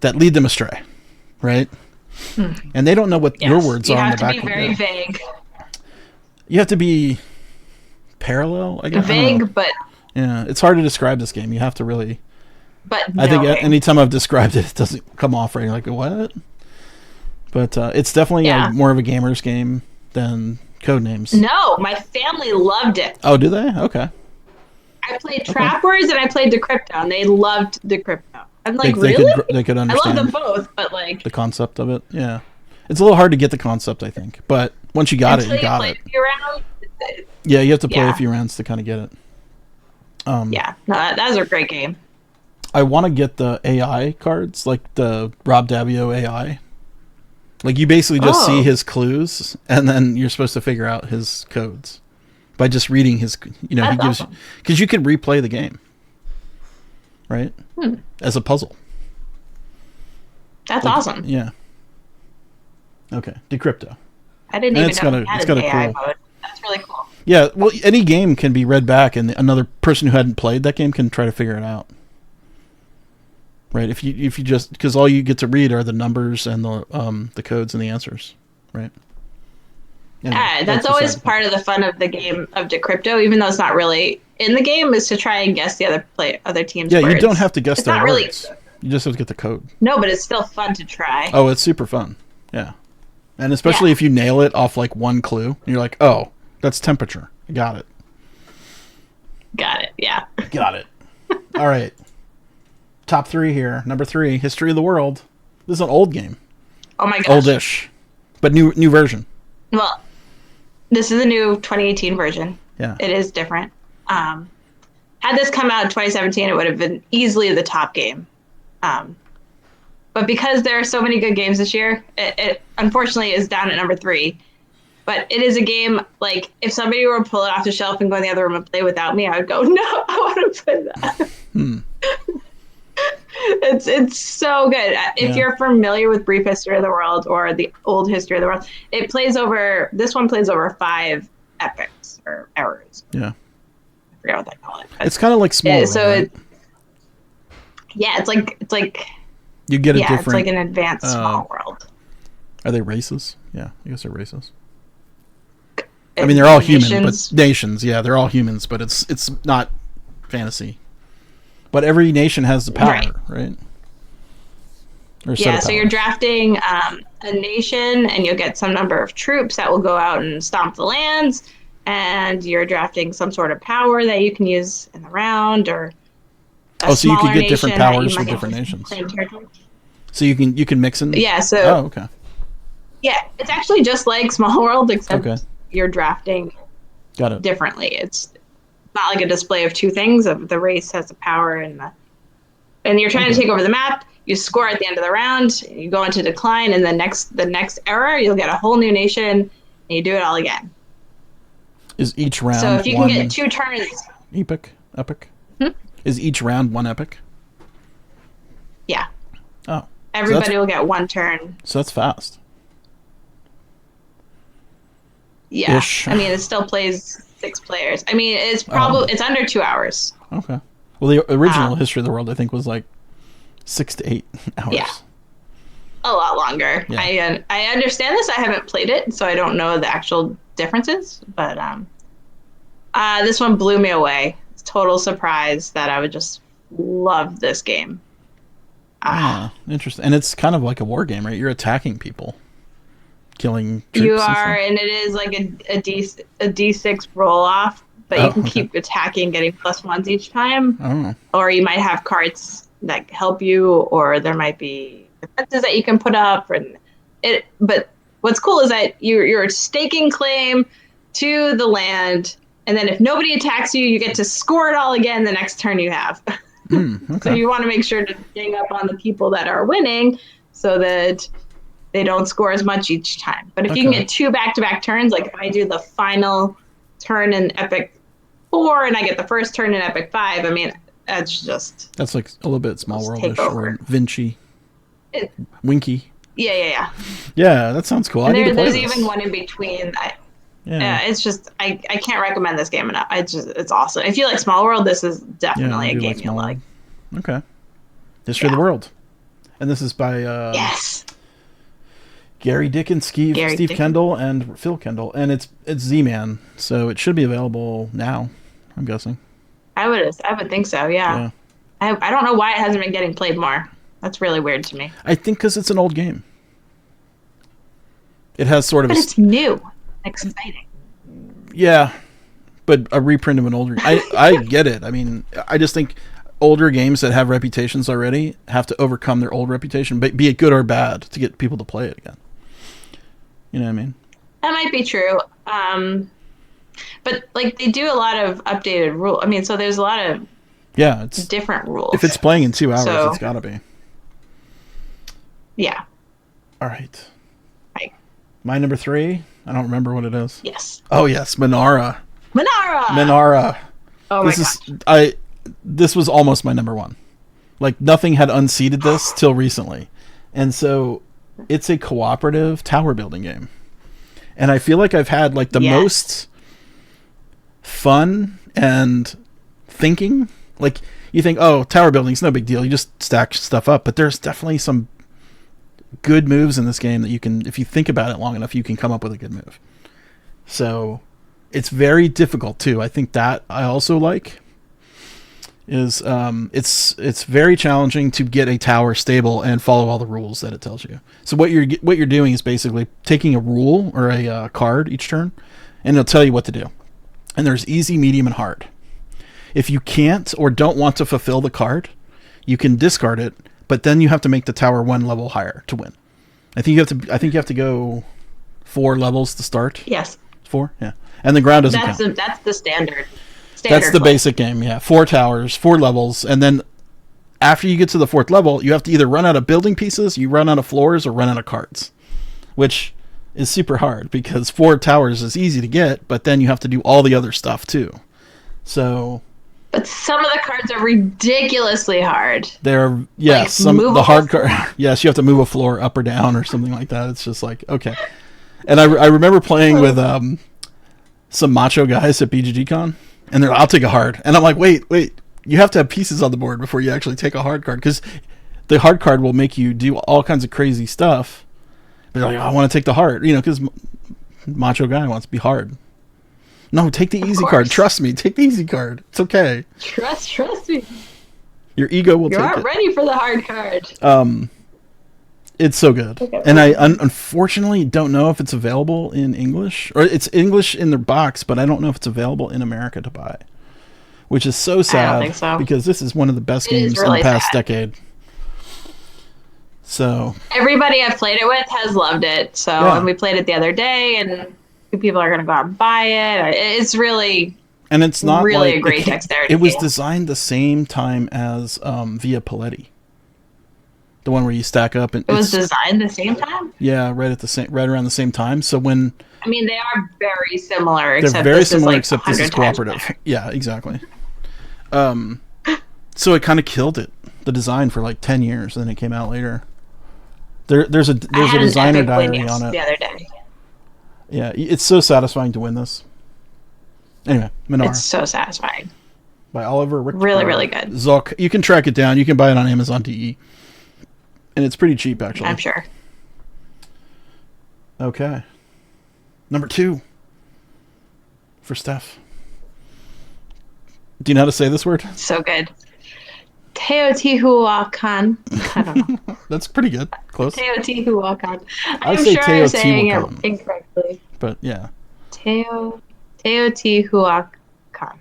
that lead them astray, right? And they don't know what your words are on the back. You have to be very vague. You have to be parallel, I guess. Vague, but... Yeah, it's hard to describe this game. You have to really... But I think anytime I've described it, it doesn't come off right. You're like, what? But it's definitely more of a gamer's game than Codenames. No, my family loved it. Oh, do they? Okay. I played Trap Words and I played Decrypto, and they loved Decrypto. I'm like, they really? They could understand. I love them both, but like... The concept of it, yeah. It's a little hard to get the concept, I think. But once you got it, you got it. Yeah, you have to play a few rounds to kind of get it. That was a great game. I want to get the AI cards, like the Rob Dabbio AI. Like, you basically just see his clues, and then you're supposed to figure out his codes by just reading his, he gives, awesome. Because you can replay the game, right? As a puzzle. That's awesome. Yeah. Okay, Decrypto. I didn't even know it had an AI mode. That's really cool. Yeah, well, any game can be read back, and another person who hadn't played that game can try to figure it out. Right? If you just, because all you get to read are the numbers and the codes and the answers, right? That's always part of the fun of the game of Decrypto, even though it's not really in the game, is to try and guess the other team's words. Yeah, you don't have to guess their words. You just have to get the code. No, but it's still fun to try. Oh, it's super fun. Yeah. And especially if you nail it off like one clue, you're like, oh, that's temperature. I got it. Got it, yeah. Got it. All right. Top 3 here. Number 3, History of the World. This is an old game. Oh my gosh. Oldish. But new version. Well, this is a new 2018 version. Yeah. It is different. Had this come out in 2017, it would have been easily the top game. But because there are so many good games this year, it unfortunately is down at number 3. But it is a game, like, if somebody were to pull it off the shelf and go in the other room and play without me, I would go, no, I want to play that. It's so good. If you're familiar with Brief History of the World or the Old History of the World, this one plays over 5 epics or eras. Yeah. I forget what they call it. It's kind of like Small World, right? It's like you get a different... it's like an advanced Small World. Are they races? Yeah, I guess they're races. I mean, they're all human, but nations. Yeah, they're all humans, but it's not fantasy. But every nation has the power, right? So you're drafting a nation, and you'll get some number of troops that will go out and stomp the lands, and you're drafting some sort of power that you can use in the round, or so you can get different powers for different nations. So you can mix in. Yeah. So. Oh, okay. Yeah, it's actually just like Small World, except you're drafting differently. It's not like a display of two things. The race has the power, and you're trying to take over the map. You score at the end of the round. You go into decline, and the next era, you'll get a whole new nation, and you do it all again. Is each round? So if you can get 2 turns. Epic. Is each round 1 epic? Yeah. Oh. Everybody will get 1 turn. So that's fast. Yeah. I mean, it still plays 6 players. I mean, it's probably it's under 2 hours. Okay. Well, the original History of the World, I think, was like 6 to 8 hours. Yeah. A lot longer. Yeah. I understand this. I haven't played it, so I don't know the actual differences. But this one blew me away. It's a total surprise that I would just love this game. Interesting. And it's kind of like a war game, right? You're attacking people. killing troops. You are, and it is like a D6 roll off, but you can keep attacking, getting +1s each time. Oh. Or you might have cards that help you, or there might be defenses that you can put up. But what's cool is that you're staking claim to the land, and then if nobody attacks you, you get to score it all again the next turn you have. Okay. So you want to make sure to gang up on the people that are winning so that they don't score as much each time. But if you can get 2 back-to-back turns, like if I do the final turn in Epic 4 and I get the first turn in Epic 5, I mean, that's like a little bit Small World-ish or Vinci. Winky. Yeah. Yeah, that sounds cool. And I need to play there's this. even one in between. It's just I can't recommend this game enough. It's awesome. If you like Small World, this is definitely a game you'll like. Okay. History of the World. And this is by yes. Gary Dick and Steve Kendall and Phil Kendall, and it's Z-Man, so it should be available now, I'm guessing. I would think so, yeah. I don't know why it hasn't been getting played more. That's really weird to me. I think because it's an old game. It has sort of it's new. Exciting. Yeah, but a reprint of an older... I get it. I mean, I just think older games that have reputations already have to overcome their old reputation, be it good or bad, to get people to play it again. You know what I mean? That might be true. But like they do a lot of updated rules. I mean, so there's a lot of it's different rules. If it's playing in 2 hours, it's got to be. Yeah. All right. My number 3. I don't remember what it is. Yes. Oh yes, Menara. Oh my gosh. This was almost my number 1. Like nothing had unseated this till recently, and so it's a cooperative tower building game, and I feel like I've had like the most fun and thinking. Like you think, oh, tower building's no big deal. You just stack stuff up, but there's definitely some good moves in this game that you can, if you think about it long enough, you can come up with a good move. So it's very difficult too. I think that I also like is it's very challenging to get a tower stable and follow all the rules that it tells you. So what you're doing is basically taking a rule or a card each turn, and it'll tell you what to do. And there's easy, medium, and hard. If you can't or don't want to fulfill the card, you can discard it, but then you have to make the tower 1 level higher to win. I think you have to go 4 levels to start. Yes. 4, yeah. And the ground doesn't count. That's the standard. That's the basic game, yeah. 4 towers, 4 levels, and then after you get to the 4th level, you have to either run out of building pieces, you run out of floors, or run out of cards, which is super hard because 4 towers is easy to get, but then you have to do all the other stuff too. So... But some of the cards are ridiculously hard. They're the hard card. Yes, you have to move a floor up or down or something like that. It's just like, okay. And I remember playing with some macho guys at BGGCon, and they're like, I'll take a hard. And I'm like, wait, you have to have pieces on the board before you actually take a hard card, because the hard card will make you do all kinds of crazy stuff. They're like, I want to take the hard, because macho guy wants to be hard. No, take the easy card. Trust me. Take the easy card. It's okay. Trust me. Your ego will take it. You aren't ready for the hard card. It's so good. Okay. And I unfortunately don't know if it's available in English. Or it's English in their box, but I don't know if it's available in America to buy. Which is so sad. I don't think so. Because this is one of the best games in the past decade. So everybody I've played it with has loved it. So and we played it the other day, and people are going to go out and buy it. It's really, and it's not really like, a great dexterity. It was designed the same time as Via Paletti, the one where you stack up. And it was designed the same time. Yeah, right around the same time. So when they are very similar. They're very similar, except this is cooperative. Yeah, exactly. So it kind of killed it, the design, for like 10 years, and then it came out later. There's a designer diary on it the other day. Yeah, it's so satisfying to win this. Anyway, Menara. It's so satisfying. By Oliver Richter. Really, really good. Zuck. You can track it down. You can buy it on Amazon DE. And it's pretty cheap, actually. I'm sure. Okay. Number 2. For Steph. Do you know how to say this word? So good. Teotihuacan. I don't know. That's pretty good. Close. Teotihuacan. I I'm say sure I'm saying it Teotihuacan. incorrectly. But yeah. Teotihuacan.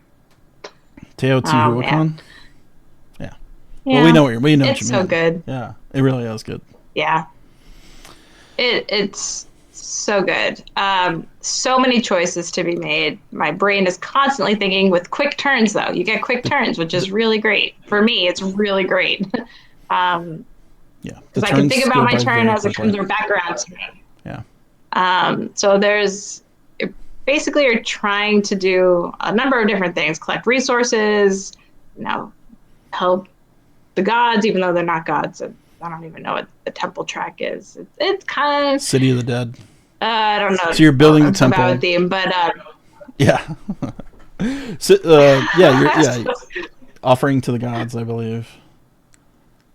Teotihuacan? Yeah. Yeah. Well, we know what you mean. It's so good. Yeah, it really is good. Yeah. It's so good. So many choices to be made. My brain is constantly thinking with quick turns, though. You get quick turns, which is really great. For me, it's really great. Yeah. Because I can think about my turn as it comes back around to me. Yeah. So basically you're trying to do a number of different things, collect resources, help the gods, even though they're not gods. I don't even know what the temple track is. It's kind of City of the Dead. I don't know. So you're building the temple. About theme, but yeah. So, yeah, offering to the gods, I believe.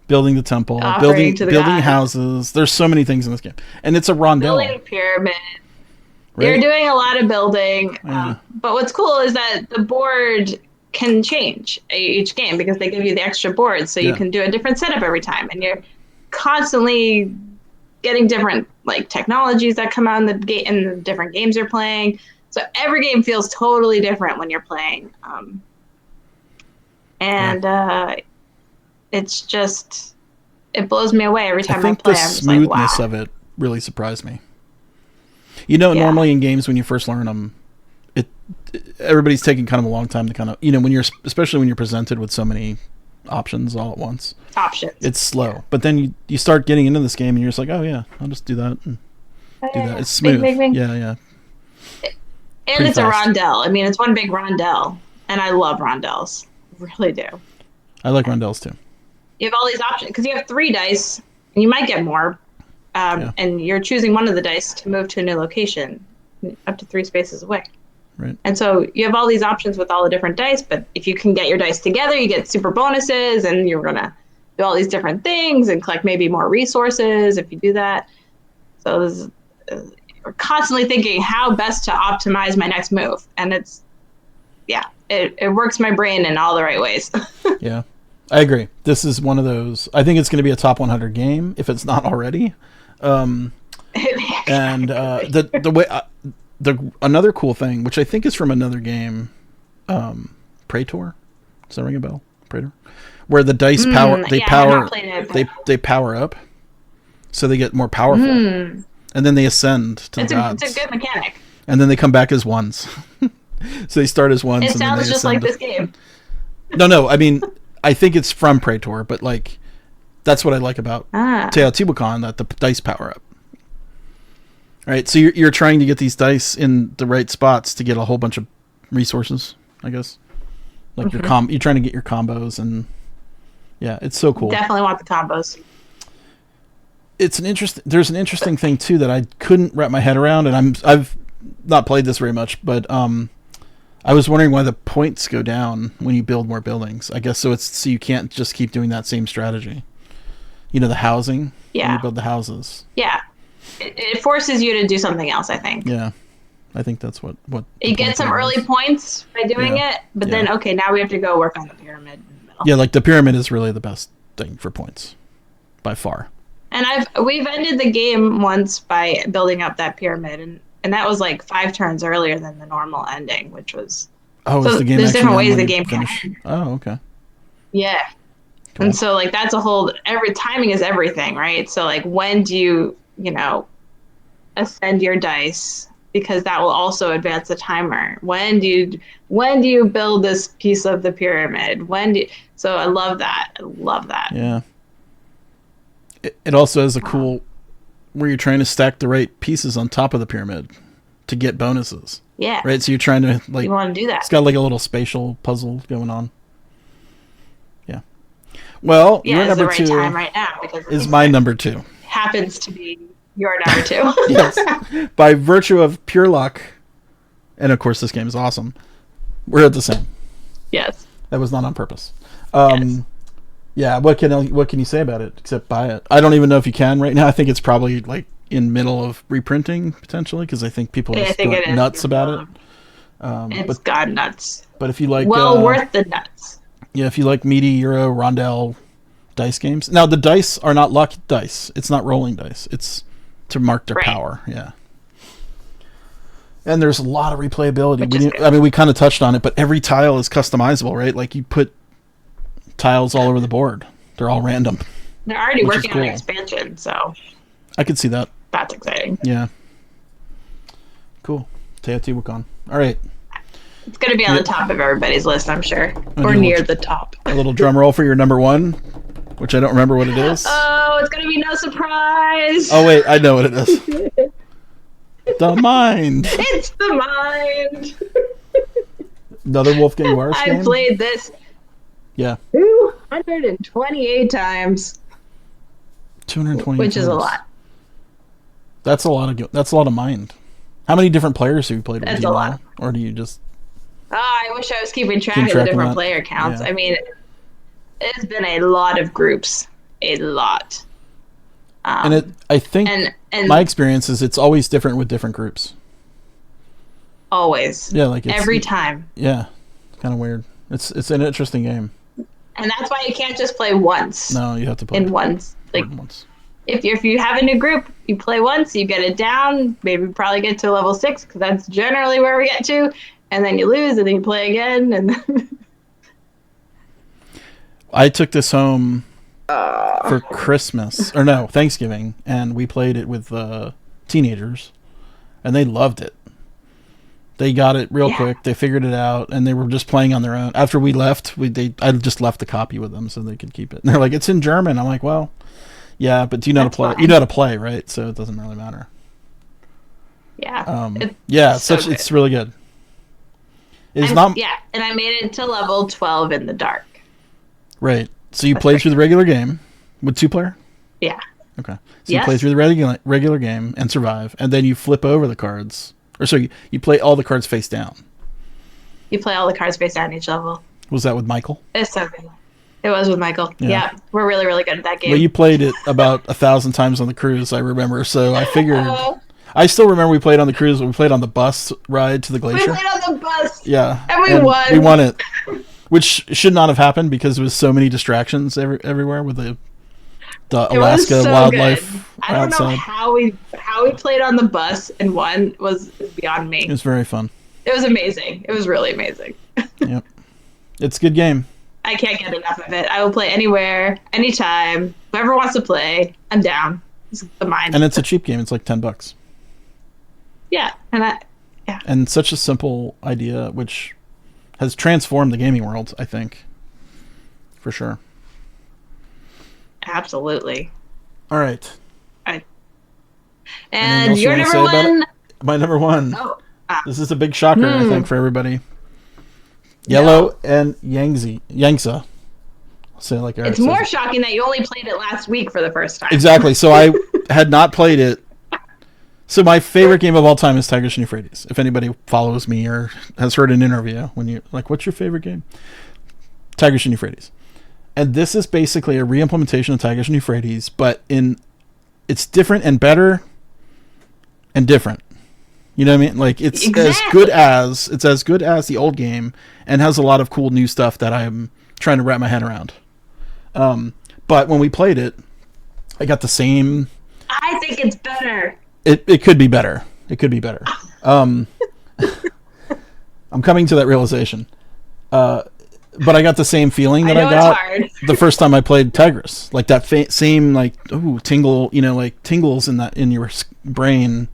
Building the temple, building houses. There's so many things in this game, and it's a rondel. Building a pyramid. Right? You're doing a lot of building, but what's cool is that the board can change each game because they give you the extra boards, so you can do a different setup every time, and you're constantly getting different technologies that come out in the different games you're playing. So every game feels totally different when you're playing, it's just it blows me away every time I play. The smoothness of it really surprised me. Normally in games when you first learn them, everybody's taking kind of a long time to kind of especially when you're presented with so many options all at once. It's slow, but then you start getting into this game and you're just like, oh yeah, I'll just do that and do that. It's smooth. Bing. Yeah. And it's a rondel. I mean, it's one big rondel, and I love rondels. Really do. I like rondels too. You have all these options because you have 3 dice, and you might get more. And you're choosing one of the dice to move to a new location, up to 3 spaces away. Right. And so you have all these options with all the different dice, but if you can get your dice together, you get super bonuses, and you're gonna do all these different things and collect maybe more resources if you do that. So we're constantly thinking how best to optimize my next move, and it works my brain in all the right ways. Yeah, I agree. This is one of those. I think it's going to be a top 100 game if it's not already. And the way another cool thing, which I think is from another game, Praetor. Does that ring a bell? Praetor, where the dice power they power up, so they get more powerful, and then they ascend to the gods. It's a good mechanic. And then they come back as ones. So they start as ones. It sounds just like this game. No. I mean, I think it's from Praetor, but that's what I like about Teotihuacan, that the dice power up. All right, so you're trying to get these dice in the right spots to get a whole bunch of resources, I guess. You're trying to get your combos, and it's so cool. Definitely want the combos. There's an interesting thing too that I couldn't wrap my head around, and I've not played this very much, but I was wondering why the points go down when you build more buildings. I guess so you can't just keep doing that same strategy. The housing. Yeah. When you build the houses. Yeah. It forces you to do something else, I think. Yeah. I think that's what you get some early points by doing it, but then now we have to go work on the pyramid in the middle. Yeah, the pyramid is really the best thing for points by far. And we've ended the game once by building up that pyramid, and that was 5 turns earlier than the normal ending, which was is the game there's different ways the game can end. Oh, okay. Yeah. Cool. And so that's a whole timing is everything, right? So when do you ascend your dice, because that will also advance the timer. When do you build this piece of the pyramid? So I love that. Yeah. It also has a cool where you're trying to stack the right pieces on top of the pyramid to get bonuses. Yeah. Right. So you're trying to you want to do that. It's got a little spatial puzzle going on. Yeah. Well, your number the right 2 time right now is my number 2. Happens to be your number 2. Yes. By virtue of pure luck, and of course this game is awesome, we're at the same. Yes. That was not on purpose. Yes. Yeah, what can you say about it except buy it? I don't even know if you can right now. I think it's probably in middle of reprinting potentially, because I think people are nuts about it. It's gone nuts. But if you like, worth the nuts. Yeah, if you like meaty Euro Rondel dice games. Now, the dice are not luck dice. It's not rolling dice. It's to mark their power. Yeah. And there's a lot of replayability. We kind of touched on it, but every tile is customizable, right? Like, you put tiles all over the board. They're all random. They're already working on an expansion, so... I could see that. That's exciting. Yeah. Cool. Teotihuacan. All right. It's going to be on the top of everybody's list, I'm sure. Or near the top. A little drum roll for your number one, which I don't remember what it is. Oh, it's going to be no surprise. Oh, wait. I know what it is. The Mind. It's The Mind. Another Wolfgang Warris game? I've played this 228 times. 228 Which is a lot. That's a lot of Mind. How many different players have you played with? That's a lot. Or do you just... I wish I was keeping track of the different player counts. Yeah. I mean, it's been a lot of groups. A lot. I think my experience is it's always different with different groups. Always. Yeah, like every time. Yeah, it's kind of weird. It's an interesting game. And that's why you can't just play once. No, you have to play in once. Like once. If you have a new group, you play once, you get it down, maybe probably get to level 6 because that's generally where we get to, and then you lose, and then you play again, and. I took this home for Christmas, or no, Thanksgiving, and we played it with teenagers, and they loved it. They got it real quick. They figured it out, and they were just playing on their own. After we left, I just left the copy with them so they could keep it. And they're like, "It's in German." I'm like, "Well, yeah, but do you know how to play? You know how to play, right? So it doesn't really matter." Yeah. It's really good. And I made it to level 12 in the dark. Right. So you played through the regular game with 2-player? Yeah. Okay. So you play through the regular game and survive, and then you flip over the cards. Or so you play all the cards face down. You play all the cards face down each level. Was that with Michael? It's so good. It was with Michael. Yeah. We're really, really good at that game. Well, you played it about 1,000 times on the cruise, I remember. So I figured... I still remember we played on the cruise. We played on the bus ride to the glacier. We played on the bus. Yeah. And we won. We won it. Which should not have happened because there was so many distractions everywhere with the Alaska wildlife good. I don't know how we played on the bus and won was beyond me. It was very fun. It was amazing. It was really amazing. Yep. It's a good game. I can't get enough of it. I will play anywhere, anytime. Whoever wants to play, I'm down. It's The Mind. And it's a cheap game. It's like $10. Yeah. And such a simple idea, which has transformed the gaming world, I think. For sure. Absolutely. All right. And your number one? My number one. Oh. This is a big shocker, I think, for everybody. Yellow and Yangtze. I'll say it like Eric It's more shocking that you only played it last week for the first time. Exactly. So I had not played it. So my favorite game of all time is Tigris and Euphrates. If anybody follows me or has heard an interview, when you like, what's your favorite game? Tigris and Euphrates. And this is basically a re-implementation of Tigris and Euphrates, but it's different and better and different. You know what I mean? Like it's as good as the old game and has a lot of cool new stuff that I'm trying to wrap my head around. But when we played it, I got the same. I think it's better. It could be better. It could be better. I'm coming to that realization. But I got the same feeling that I got the first time I played Tigris. Like that same tingle, like tingles in your brain.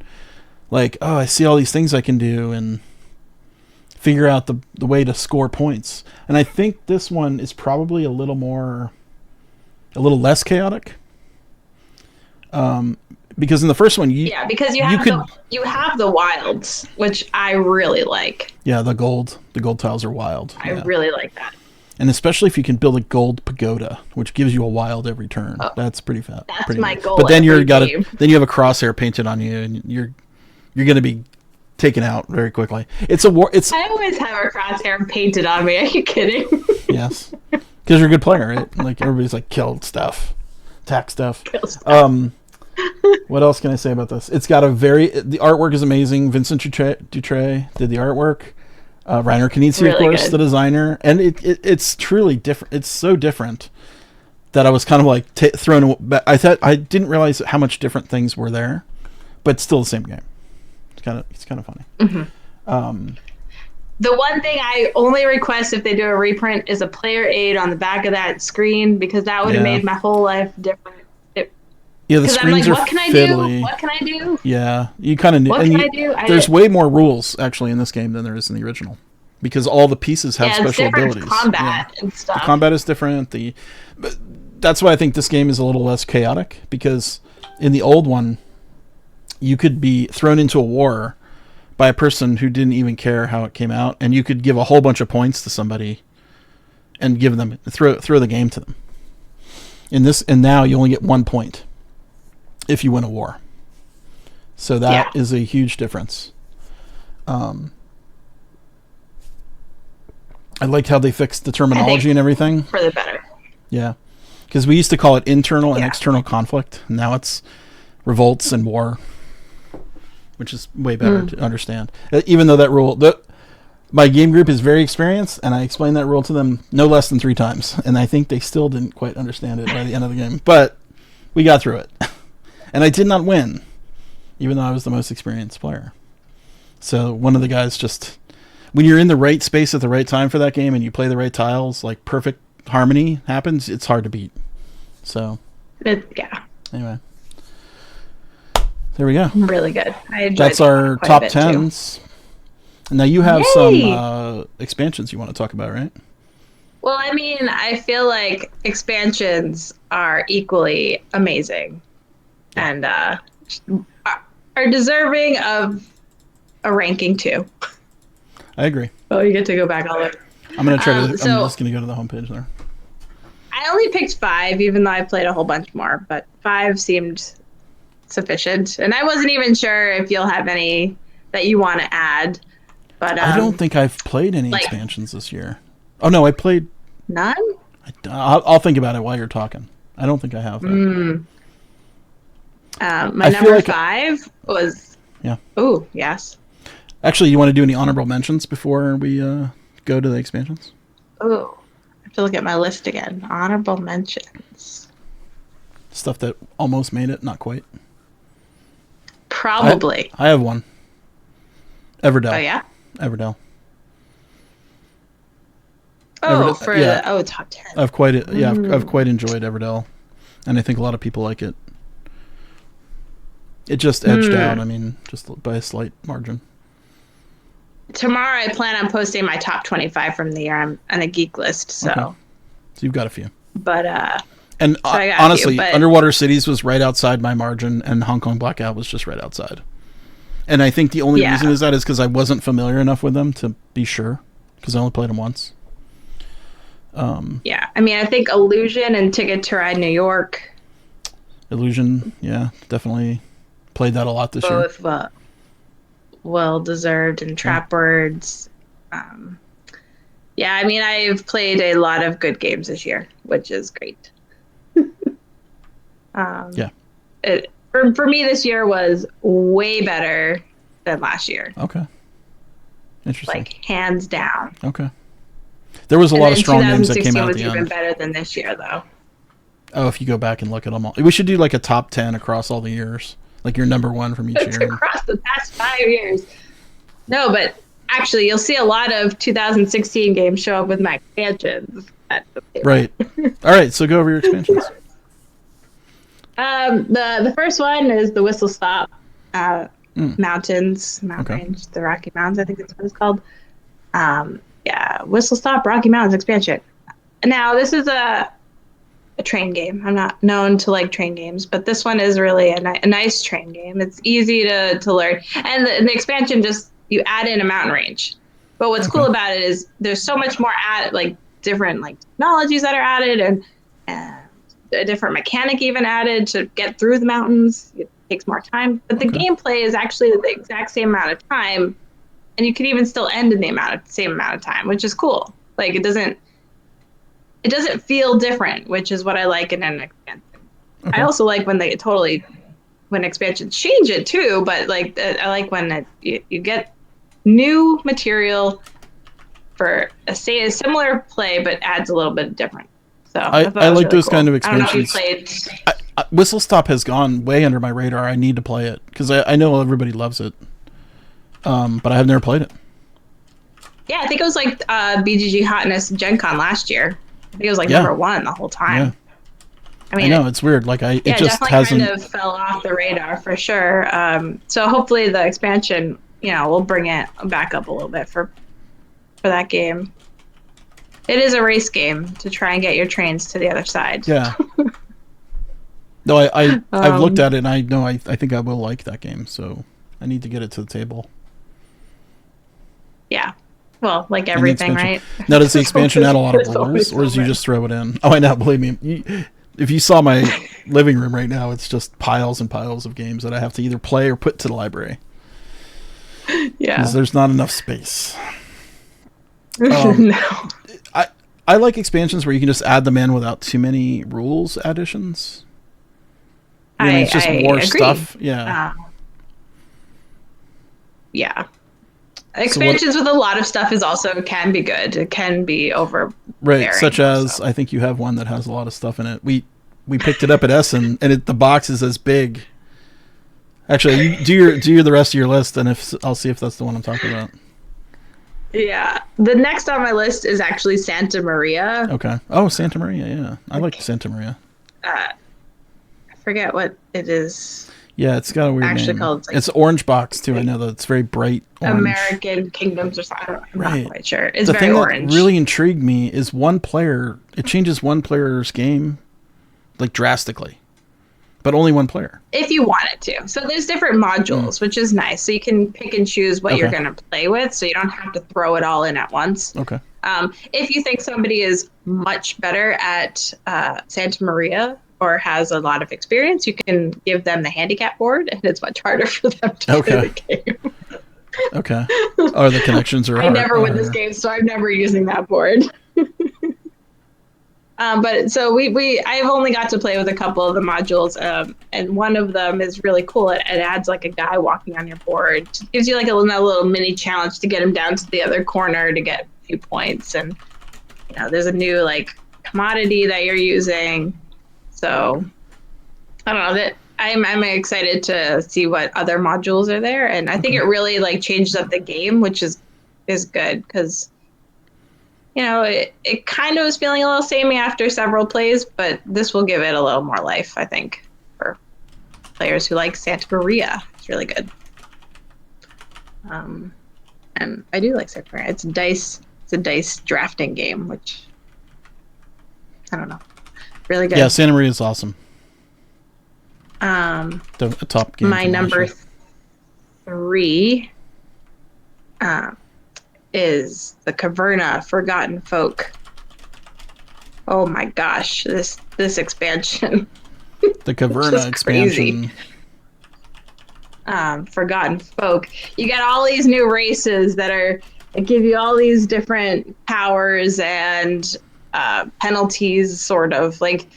Like, oh, I see all these things I can do and figure out the way to score points. And I think this one is probably a little less chaotic. Because in the first one, you have the wilds, which I really like. Yeah, the gold tiles are wild. I really like that. And especially if you can build a gold pagoda, which gives you a wild every turn. That's pretty fat. That's pretty my nice. goal. But then then you have a crosshair painted on you, and you're going to be taken out very quickly. I always have a crosshair painted on me. Are you kidding? Yes, because you're a good player, right? Like everybody's like kill stuff, attack stuff. What else can I say about this? It's got the artwork is amazing. Vincent Dutray did the artwork. Reiner Knizia, Really of course, good. the designer, and it's truly different. It's so different that I was kind of like thrown. I didn't realize how much different things were there, but still the same game. It's kind of funny. Mm-hmm. The one thing I only request if they do a reprint is a player aid on the back of that screen, because that would have made my whole life different. The screens are what can fiddly. What can I do? Yeah, you kind of need. What can I do? There's way more rules actually in this game than there is in the original, because all the pieces have special abilities. Combat and stuff. The combat is different. But that's why I think this game is a little less chaotic, because in the old one, you could be thrown into a war by a person who didn't even care how it came out, and you could give a whole bunch of points to somebody and give them throw the game to them. And now you only get 1 point if you win a war. So that is a huge difference. I liked how they fixed the terminology and everything. For the better. Yeah. Because we used to call it internal and external conflict. Now it's revolts and war, which is way better to understand. Even though that rule... My game group is very experienced, and I explained that rule to them no less than 3 times. And I think they still didn't quite understand it by the end of the game. But we got through it. And I did not win, even though I was the most experienced player. So one of the guys just... When you're in the right space at the right time for that game and you play the right tiles, like perfect harmony happens, it's hard to beat. So... Anyway. There we go. Really good. I enjoyed That's our top 10s. Now you have Yay! some expansions you want to talk about, right? Well, I mean, I feel like expansions are equally amazing and are deserving of a ranking too. I agree. Oh, you get to go back all the way. I'm going to try to... I'm just going to go to the homepage there. I only picked 5, even though I played a whole bunch more, but 5 seemed sufficient. And I wasn't even sure if you'll have any that you want to add. But I don't think I've played any expansions this year. Oh, no, I played... None? I'll think about it while you're talking. I don't think I have that. My number 5 was... Yeah. Oh, yes. Actually, you want to do any honorable mentions before we go to the expansions? Oh, I have to look at my list again. Honorable mentions. Stuff that almost made it, not quite. Probably. I have one. Everdell. Oh, yeah? Everdell. Oh, top 10. I've quite enjoyed Everdell, and I think a lot of people like it. It just edged out. I mean, just by a slight margin. Tomorrow, I plan on posting my top 25 from the year. I'm on a geek list, so. Okay. So you've got a few. But and honestly, Underwater Cities was right outside my margin, and Hong Kong Blackout was just right outside. And I think the only reason is because I wasn't familiar enough with them to be sure, because I only played them once. Yeah, I mean, I think Illusion and Ticket to Ride New York. Illusion, yeah, definitely played that a lot this year. Both well-deserved, and Trap Words. Yeah, I mean, I've played a lot of good games this year, which is great. Yeah. For me, this year was way better than last year. Okay. Interesting. Like, hands down. Okay. There was a lot of strong games that came out at the end. 2016 was even better than this year, though. Oh, if you go back and look at them all. We should do like a top 10 across all the years. Like your number 1 from each year. Across the past 5 years. No, but actually, you'll see a lot of 2016 games show up with my expansions. Right. All right, so go over your expansions. The first one is the Whistle Stop Mountains, Range, the Rocky Mountains, I think that's what it's called. Whistle Stop Rocky Mountains expansion. Now, this is a train game. I'm not known to like train games, but this one is really a nice train game. It's easy to learn. And the expansion you add in a mountain range. But what's cool about it is there's so much more different technologies that are added and a different mechanic even added to get through the mountains. It takes more time, but the gameplay is actually the exact same amount of time, and you can even still end in the same amount of time, which is cool. Like, it doesn't feel different, which is what I like in an expansion. I also like when expansions change it too, but I like when you get new material for a similar play, but adds a little bit different. So I like really those cool. kind of I don't know if you expansions. played. Whistle Stop has gone way under my radar. I need to play it because I know everybody loves it, but I have never played it. Yeah, I think it was like BGG Hotness Gen Con last year. I think it was like number one the whole time. Yeah. I mean, I know it's weird. Like it just definitely hasn't kind of fell off the radar for sure. So hopefully the expansion, will bring it back up a little bit for that game. It is a race game to try and get your trains to the other side. Yeah. No, I've looked at it and I know I think I will like that game, so I need to get it to the table. Yeah. Well, like everything, right? Now, does the expansion add a lot of rules, or does you just throw it in? Oh, I know. Believe me, if you saw my living room right now, it's just piles and piles of games that I have to either play or put to the library. Yeah. Because there's not enough space. No. I like expansions where you can just add them in without too many rules additions. It's just more agree. stuff. Yeah. Yeah. Expansions with a lot of stuff can be good. It can be over. Right, such as I think you have one that has a lot of stuff in it. We picked it up at Essen, and the box is as big. Actually, you do the rest of your list, and I'll see if that's the one I'm talking about. Yeah, the next on my list is actually Santa Maria. Okay. Oh, Santa Maria. Yeah, I like Santa Maria. I forget what it is. Yeah, it's got a weird name. Called, it's orange box too. I know that it's very bright orange. American Kingdoms or something. I'm not quite sure. It's the very thing orange. That really intrigued me is one player. It changes one player's game, like drastically, but only one player. If you want it to. So there's different modules, which is nice. So you can pick and choose what you're going to play with, so you don't have to throw it all in at once. Okay. If you think somebody is much better at Santa Maria or has a lot of experience, you can give them the handicap board, and it's much harder for them to play the game. Okay. Oh, the connections are. I never win this game, so I'm never using that board. But so I've only got to play with a couple of the modules, and one of them is really cool. It adds like a guy walking on your board. It gives you like a little mini challenge to get him down to the other corner to get a few points, and there's a new like commodity that you're using. So I don't know that I'm excited to see what other modules are there, and I think it really like changes up the game, which is good because it kind of was feeling a little samey after several plays, but this will give it a little more life, I think, for players who like Santa Maria. It's really good. And I do like Santa Maria. It's a dice drafting game, which I don't know. Really good. Yeah, Santa Maria is awesome. The top game. My number 3 is the Caverna Forgotten Folk. Oh my gosh, this expansion. The Caverna expansion. Forgotten Folk. You got all these new races that give you all these different powers and penalties, sort of. Like,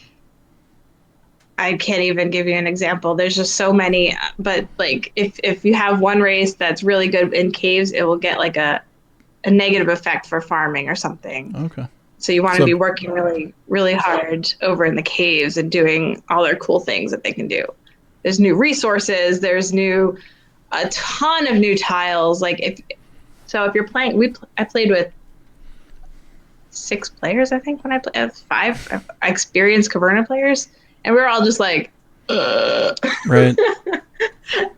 I can't even give you an example. There's just so many. But like, if you have one race that's really good in caves, it will get like a negative effect for farming or something. Okay. So you want to be working really, really hard over in the caves and doing all their cool things that they can do. There's new resources. There's a ton of new tiles. Like if you're playing, I played with 6 players, I think, when I played 5 experienced Caverna players, and we were all just like, ugh. Right.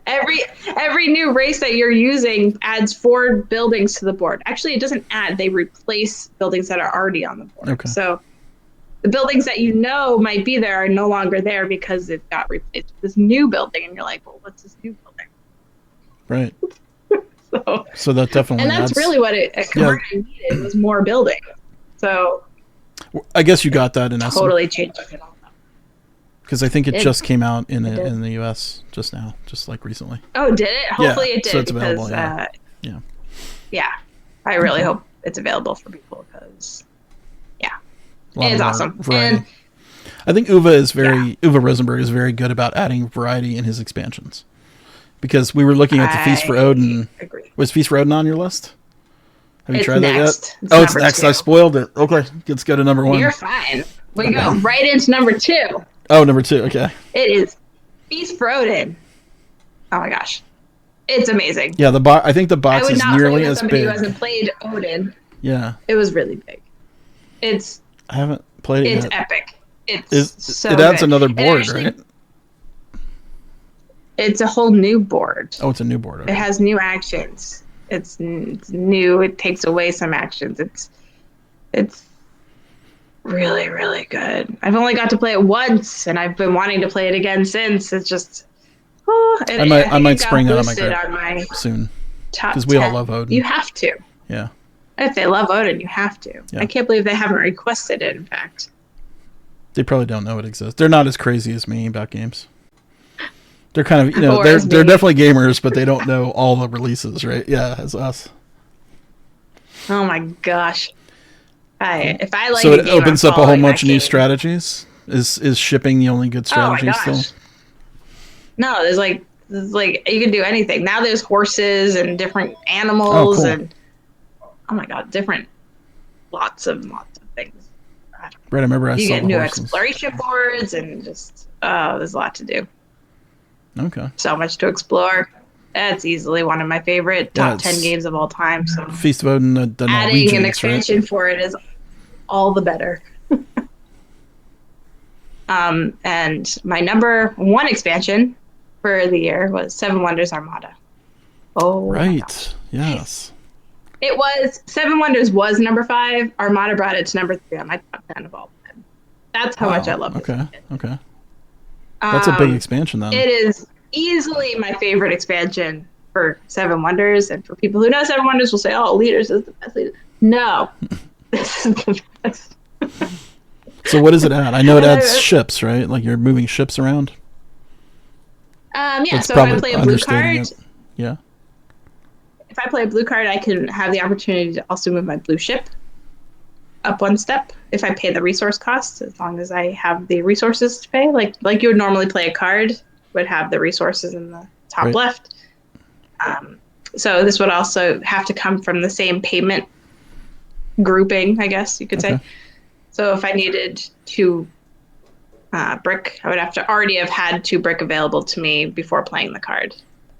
Every new race that you're using adds 4 buildings to the board. Actually, it doesn't add; they replace buildings that are already on the board. Okay. So the buildings that might be there are no longer there because it got replaced with this new building, and you're like, well, what's this new building? Right. So that definitely. And that's really what Caverna needed, was more building. So I guess you got that in essence. Totally changed it all. Because I think it just came out in the U.S. just now, just like recently. Oh, did it? Hopefully it did. So it's because, available. Yeah. I really hope it's available for people because, it's awesome. And I think Uwe Rosenberg is very good about adding variety in his expansions. Because we were looking at the Feast for Odin. Agree. Was Feast for Odin on your list? Have you It's tried next. that yet? It's number next. 2. I spoiled it. Okay, let's go to number 1. You're fine. We go right into number 2. Oh, number 2. Okay. It is Beast Broden. Oh my gosh, it's amazing. Yeah, I think the box is nearly as big. Who hasn't played Odin. Yeah. It was really big. I haven't played it yet. It's epic. It adds another board, right? It's a whole new board. Oh, it's a new board. Okay. It has new actions. It's new. It takes away some actions. It's really, really good. I've only got to play it once, and I've been wanting to play it again since. It's just... I might spring that on my grip soon. Because we all love Odin. You have to. Yeah. If they love Odin, you have to. Yeah. I can't believe they haven't requested it, in fact. They probably don't know it exists. They're not as crazy as me about games. They're kind of, they're definitely gamers, but they don't know all the releases, right? Yeah, as us. Oh my gosh. If I like so it opens up a whole bunch of new strategies? Is shipping the only good strategy still? No, there's like you can do anything. Now there's horses and different animals and oh my god, lots of things. Right, I remember you get new exploration boards and just there's a lot to do. Okay. So much to explore. That's easily one of my favorite top 10 games of all time. So Feast of Odin, the adding an expansion for it is all the better. And my number 1 expansion for the year was Seven Wonders Armada. Oh, right. Yes. It was Seven Wonders was number 5. Armada brought it to number 3 on my top 10 of all time. That's how much I love it. Okay. That's a big expansion then. It is easily my favorite expansion for Seven Wonders, and for people who know Seven Wonders will say, "Oh, Leaders is the best leader." No, this is the best. So what does it add? I know it adds ships, right? Like you're moving ships around. Yeah. That's so if I play a blue card, yeah. If I play a blue card, I can have the opportunity to also move my blue ship up 1 step if I pay the resource cost, as long as I have the resources to pay. Like you would normally play a card, would have the resources in the top left. So this would also have to come from the same payment grouping, I guess you could say. So if I needed 2 brick, I would have to already have had 2 brick available to me before playing the card.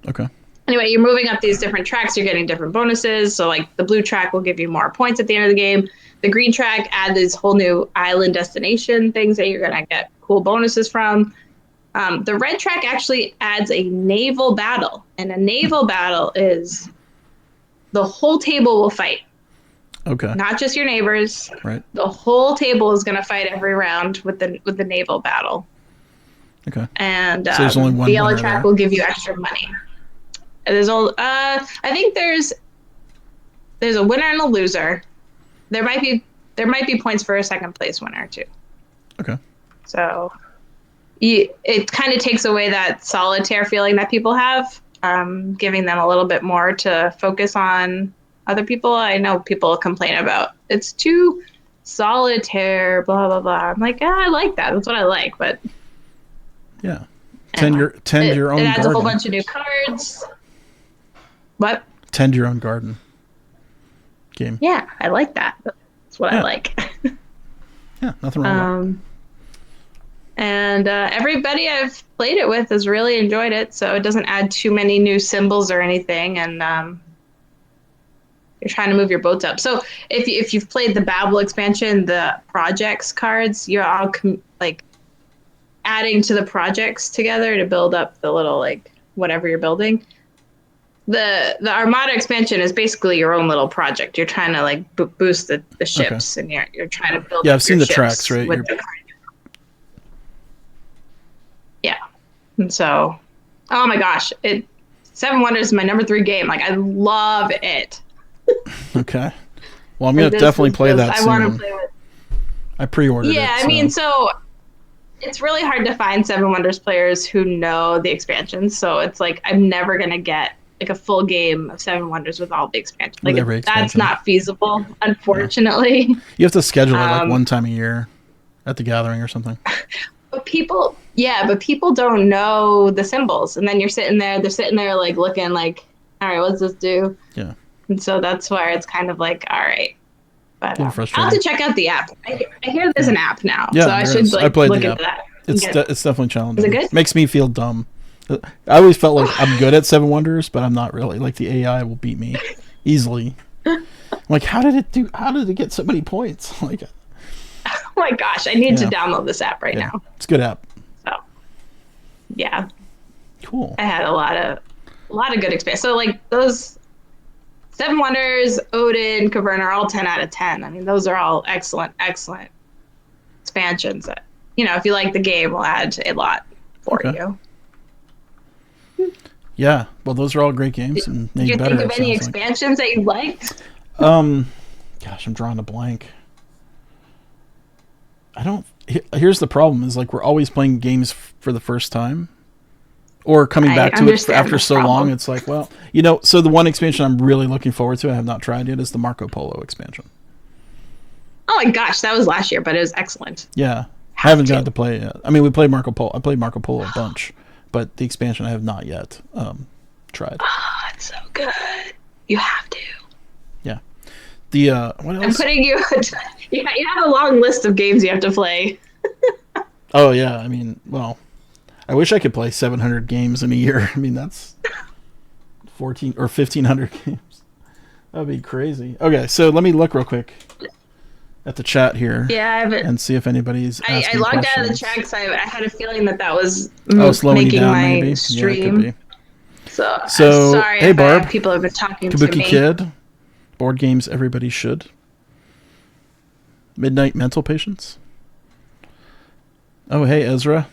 Okay. Anyway, you're moving up these different tracks. You're getting different bonuses. So like the blue track will give you more points at the end of the game. The green track adds these whole new island destination things that you're going to get cool bonuses from. The red track actually adds a naval battle. And a naval battle is the whole table will fight. Okay. Not just your neighbors. Right. The whole table is going to fight every round with the naval battle. Okay. And so there's only one the yellow track will give you extra money. I think there's a winner and a loser. There might be points for a second place winner too. Okay. So it kind of takes away that solitaire feeling that people have, giving them a little bit more to focus on other people. I know people complain about it's too solitaire, blah blah blah. I'm like, I like that. That's what I like, but yeah. Tend your own garden. It adds a whole bunch of new cards. What? Tend your own garden game. Yeah, I like that. That's what I like. Yeah, nothing wrong with that. And everybody I've played it with has really enjoyed it, so it doesn't add too many new symbols or anything, and you're trying to move your boats up. So if you've played the Babel expansion, the projects cards, you're all adding to the projects together to build up the little whatever you're building. The Armada expansion is basically your own little project. You're trying to boost the ships, and you're trying to build. Yeah, I've seen the tracks, right? Yeah, and so, oh my gosh, Seven Wonders is my number 3 game. I love it. Okay, well, I'm gonna definitely play that soon. I want to play with. I pre-ordered it. Yeah, I mean, so it's really hard to find Seven Wonders players who know the expansions. So it's I'm never gonna get a full game of Seven Wonders with all the expansions. That's not feasible, unfortunately. Yeah. You have to schedule it one time a year at the gathering or something. But people don't know the symbols, and then they're sitting there looking all right, what's this do? Yeah. And so that's where it's kind of like, all right. But I'll have frustrating. to check out the app. I hear there's an app now, Yeah, so I should I played look the into app. that. It's definitely challenging. Is it good? Makes me feel dumb. I always felt like I'm good at Seven Wonders, but I'm not really. Like the AI will beat me easily. I'm like, how did it get so many points? Like, oh my gosh, I need to download this app right now. It's a good app. So, yeah, cool. I had a lot of good experience. So like those Seven Wonders, Odin, Caverna are all 10 out of 10. I mean, those are all excellent expansions that, if you like the game, will add a lot for you. Yeah, well, those are all great games and made better. Did you think of any expansions that you liked? Gosh, I'm drawing a blank. Here's the problem: is like we're always playing games for the first time, or coming back to it after so long. It's like, well, so the one expansion I'm really looking forward to, I have not tried yet, is the Marco Polo expansion. Oh my gosh, that was last year, but it was excellent. Yeah, I haven't got to play it yet. I mean, we played Marco Polo. I played Marco Polo a bunch. But the expansion I have not yet tried. Oh, it's so good. You have to. Yeah. The what else? I'm putting you. You have a long list of games you have to play. Oh yeah, I mean, well, I wish I could play 700 games in a year. I mean, that's 14 or 1,500 games. That'd be crazy. Okay, so let me look real quick at the chat here. Yeah, and see if anybody's asking I logged questions. out of the chat because I had a feeling that was slowing making you down, my maybe. stream. Yeah, it could be. So I'm sorry hey if Barb, people have been talking Kabuki to me. Kid, board games everybody should. Midnight Mental Patients. Oh hey Ezra.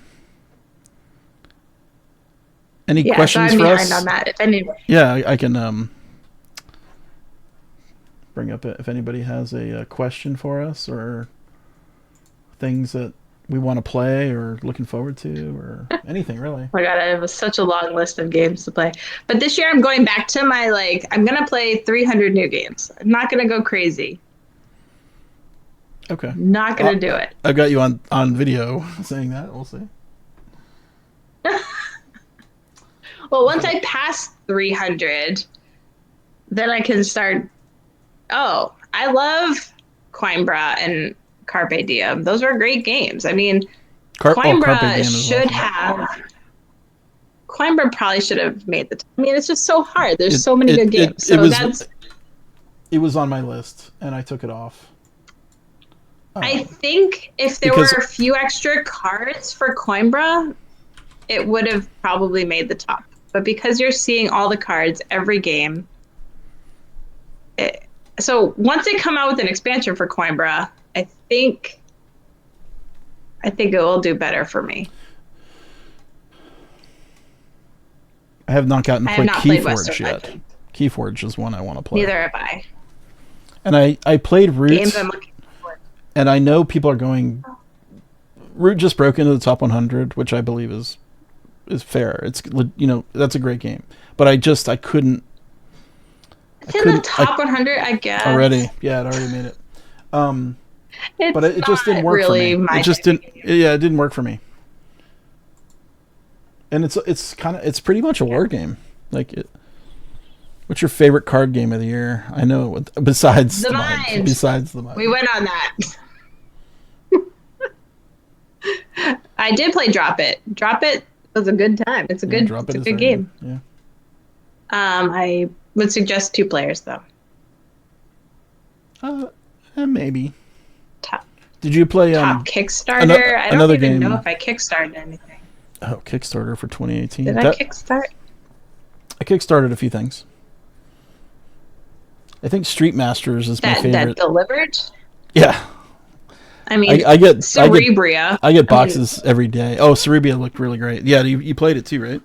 Any questions for us? On that. If any... Yeah, I can bring up if anybody has a question for us or things that we want to play or looking forward to or anything really. Oh my god, I have such a long list of games to play. But this year I'm going back to my I'm going to play 300 new games. I'm not going to go crazy. Okay. Not going to do it. I've got you on video saying that. We'll see. Well, once I pass 300, then I can start. Oh, I love Coimbra and Carpe Diem. Those were great games. I mean, Coimbra should have. Coimbra probably should have made the. I mean, it's just so hard. There's so many good games. It was on my list, and I took it off. I think if there were a few extra cards for Coimbra, it would have probably made the top. But because you're seeing all the cards every game, so once they come out with an expansion for Coimbra, I think it will do better for me. I have not gotten to play Keyforge yet. Keyforge is one I want to play. Neither have I. And I played Root. Games I'm looking for. And I know people are going. Root just broke into the top 100, which I believe is fair. It's that's a great game, but I couldn't. It's in the top 100, I guess. Already, yeah, it already made it. But it just didn't work really for me. It just didn't. Yeah, it didn't work for me. And it's pretty much a war game. What's your favorite card game of the year? I know besides the Mind. Besides the Mind. We went on that. I did play Drop It. Drop It was a good time. It's a good game. Yeah. I would suggest 2 players though. Maybe. Did you play top Kickstarter? I don't even know if I kickstarted anything. Oh, Kickstarter for 2018. Did I kickstart? I kickstarted a few things. I think Street Masters is my favorite. That delivered? Yeah. I mean, I get Cerebria. I get boxes every day. Oh, Cerebria looked really great. Yeah, you played it too, right?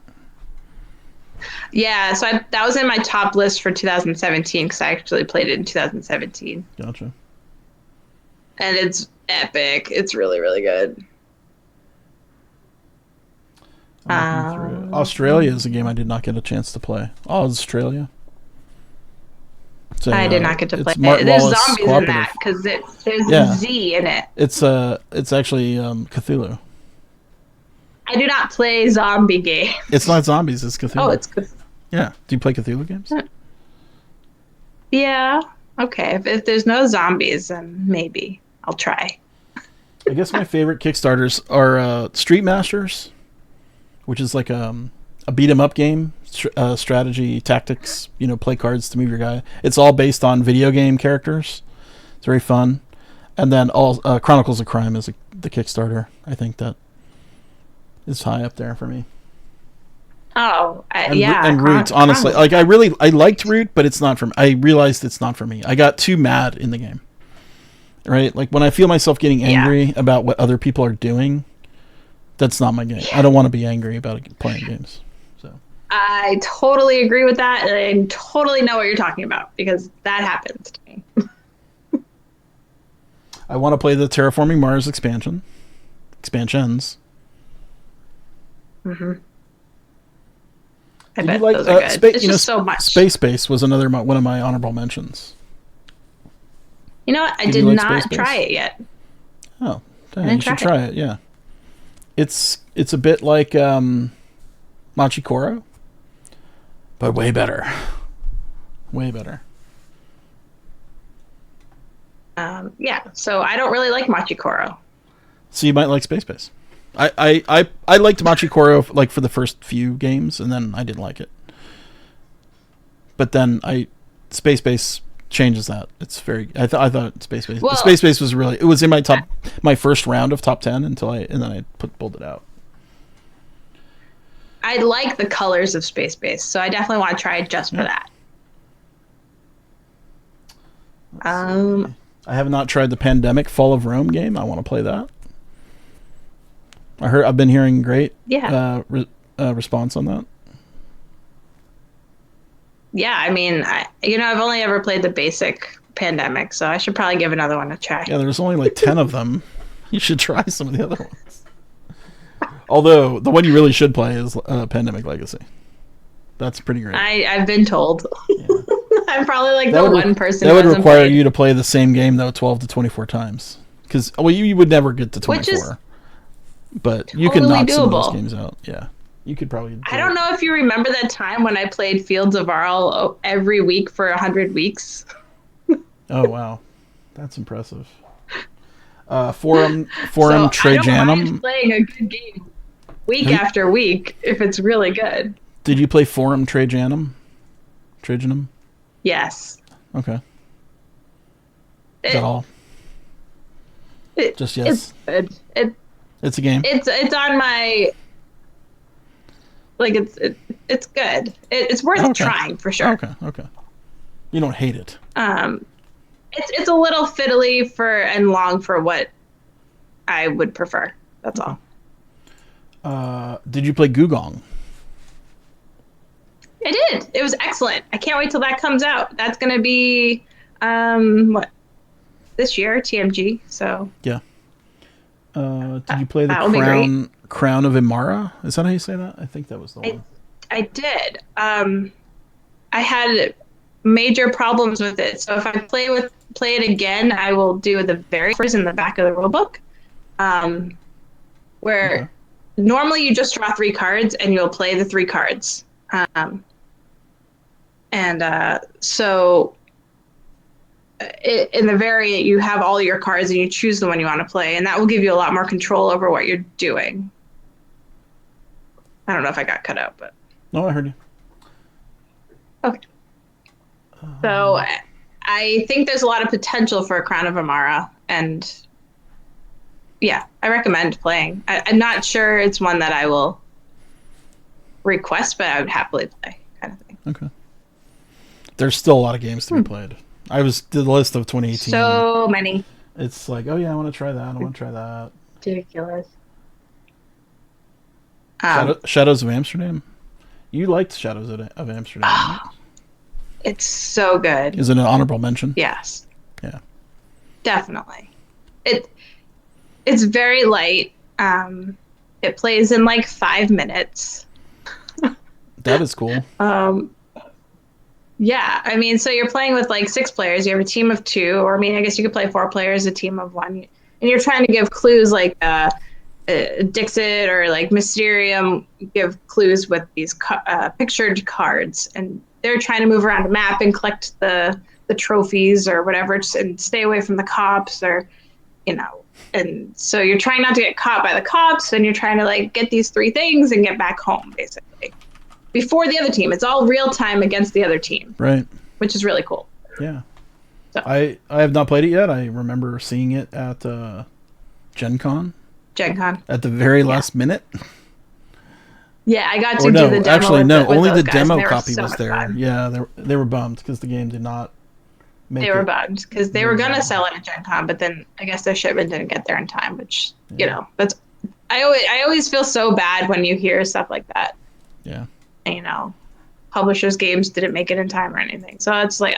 Yeah, so that was in my top list for 2017 because I actually played it in 2017. Gotcha. And it's epic. It's really, really good. Australia is a game I did not get a chance to play. Oh, Australia. I did not get to play it. There's zombies in that because there's a Z in it. It's actually Cthulhu. I do not play zombie games. It's not zombies. It's Cthulhu. Oh, it's Cthulhu. Yeah. Do you play Cthulhu games? Yeah. Okay. If there's no zombies, then maybe I'll try. I guess my favorite Kickstarters are Street Masters, which is like a beat 'em up game, strategy, tactics. Play cards to move your guy. It's all based on video game characters. It's very fun. And then all Chronicles of Crime is the Kickstarter. I think that is high up there for me. Oh, yeah. And Root, honestly, like I liked Root, but it's not for me. I realized it's not for me. I got too mad in the game. Right? Like when I feel myself getting angry about what other people are doing, that's not my game. Yeah. I don't want to be angry about playing games. So I totally agree with that, and I totally know what you're talking about because that happens to me. I want to play the Terraforming Mars expansions. Mm-hmm. I bet those are good. It's just so much. Space Base was another one of my honorable mentions. You know what? I did not try it yet. Oh, dang, you should try it. Yeah, it's a bit like Machikoro, but way better. Way better. Yeah, so I don't really like Machikoro. So you might like Space Base. I liked Machikoro like for the first few games, and then I didn't like it. But then Space Base changes that. It's very. I thought Space Base. Well, Space Base was really. It was in my first round of top 10 and then I pulled it out. I like the colors of Space Base, so I definitely want to try it just for that. I have not tried the Pandemic Fall of Rome game. I want to play that. I've been hearing great response on that. Yeah, I mean, I've only ever played the basic Pandemic, so I should probably give another one a try. Yeah, there's only like 10 of them. You should try some of the other ones. Although, the one you really should play is Pandemic Legacy. That's pretty great. I've been told. Yeah. I'm probably like one person that would require you to play the same game, though, 12 to 24 times. Because, you would never get to 24. Which is but you could knock some of those games out. Yeah. You could probably. I don't know if you remember that time when I played Fields of Arle every week for 100 weeks. Oh, wow. That's impressive. Forum Trajanum. I'm playing a good game week after week if it's really good. Did you play Forum Trajanum? Yes. Okay. Is that all? Just yes. It's good. It's a game. It's on my. Like it's good. It's worth trying for sure. Okay. You don't hate it. It's a little fiddly and long for what I would prefer. That's all. Did you play Gugong? I did. It was excellent. I can't wait till that comes out. That's going to be this year, TMG. So yeah. Did you play the Crown of Imara? Is that how you say that? I think that was the one. I did. I had major problems with it. So if I play it again, I will do the very first in the back of the rulebook, where normally you just draw 3 cards and you'll play the 3 cards. So in the variant, you have all your cards and you choose the one you want to play, and that will give you a lot more control over what you're doing. I don't know if I got cut out, but no, I heard you. Okay. So I think there's a lot of potential for a Crown of Imara, and yeah, I recommend playing. I'm not sure it's one that I will request, but I would happily play, kind of thing. Okay. There's still a lot of games to be played. I did the list of 2018. So many. It's like, oh yeah, I want to try that. I want to try that. Ridiculous. Shadows of Amsterdam. You liked Shadows of Amsterdam. Right? It's so good. Is it an honorable mention? Yes. Yeah. Definitely. It's very light. It plays in like 5 minutes. That is cool. Yeah, I mean, so you're playing with like 6 players. You have a team of 2, or I mean, I guess you could play 4 players, a team of 1, and you're trying to give clues like Dixit or like Mysterium. Give clues with these pictured cards, and they're trying to move around a map and collect the the trophies or whatever, and stay away from the cops, or and so you're trying not to get caught by the cops, and you're trying to like get these 3 things and get back home basically before the other team. It's all real time against the other team, right? Which is really cool. Yeah. So. I have not played it yet. I remember seeing it at Gen Con at the very last minute. Yeah, I got to do the demo. Actually, no, only the guys, demo copy was there. Fun. Yeah, they were bummed because the game did not make it. They were bummed because they were going to sell it at Gen Con, but then I guess their shipment didn't get there in time, which, that's... I always feel so bad when you hear stuff like that. Yeah. And, publishers' games didn't make it in time or anything. So it's like,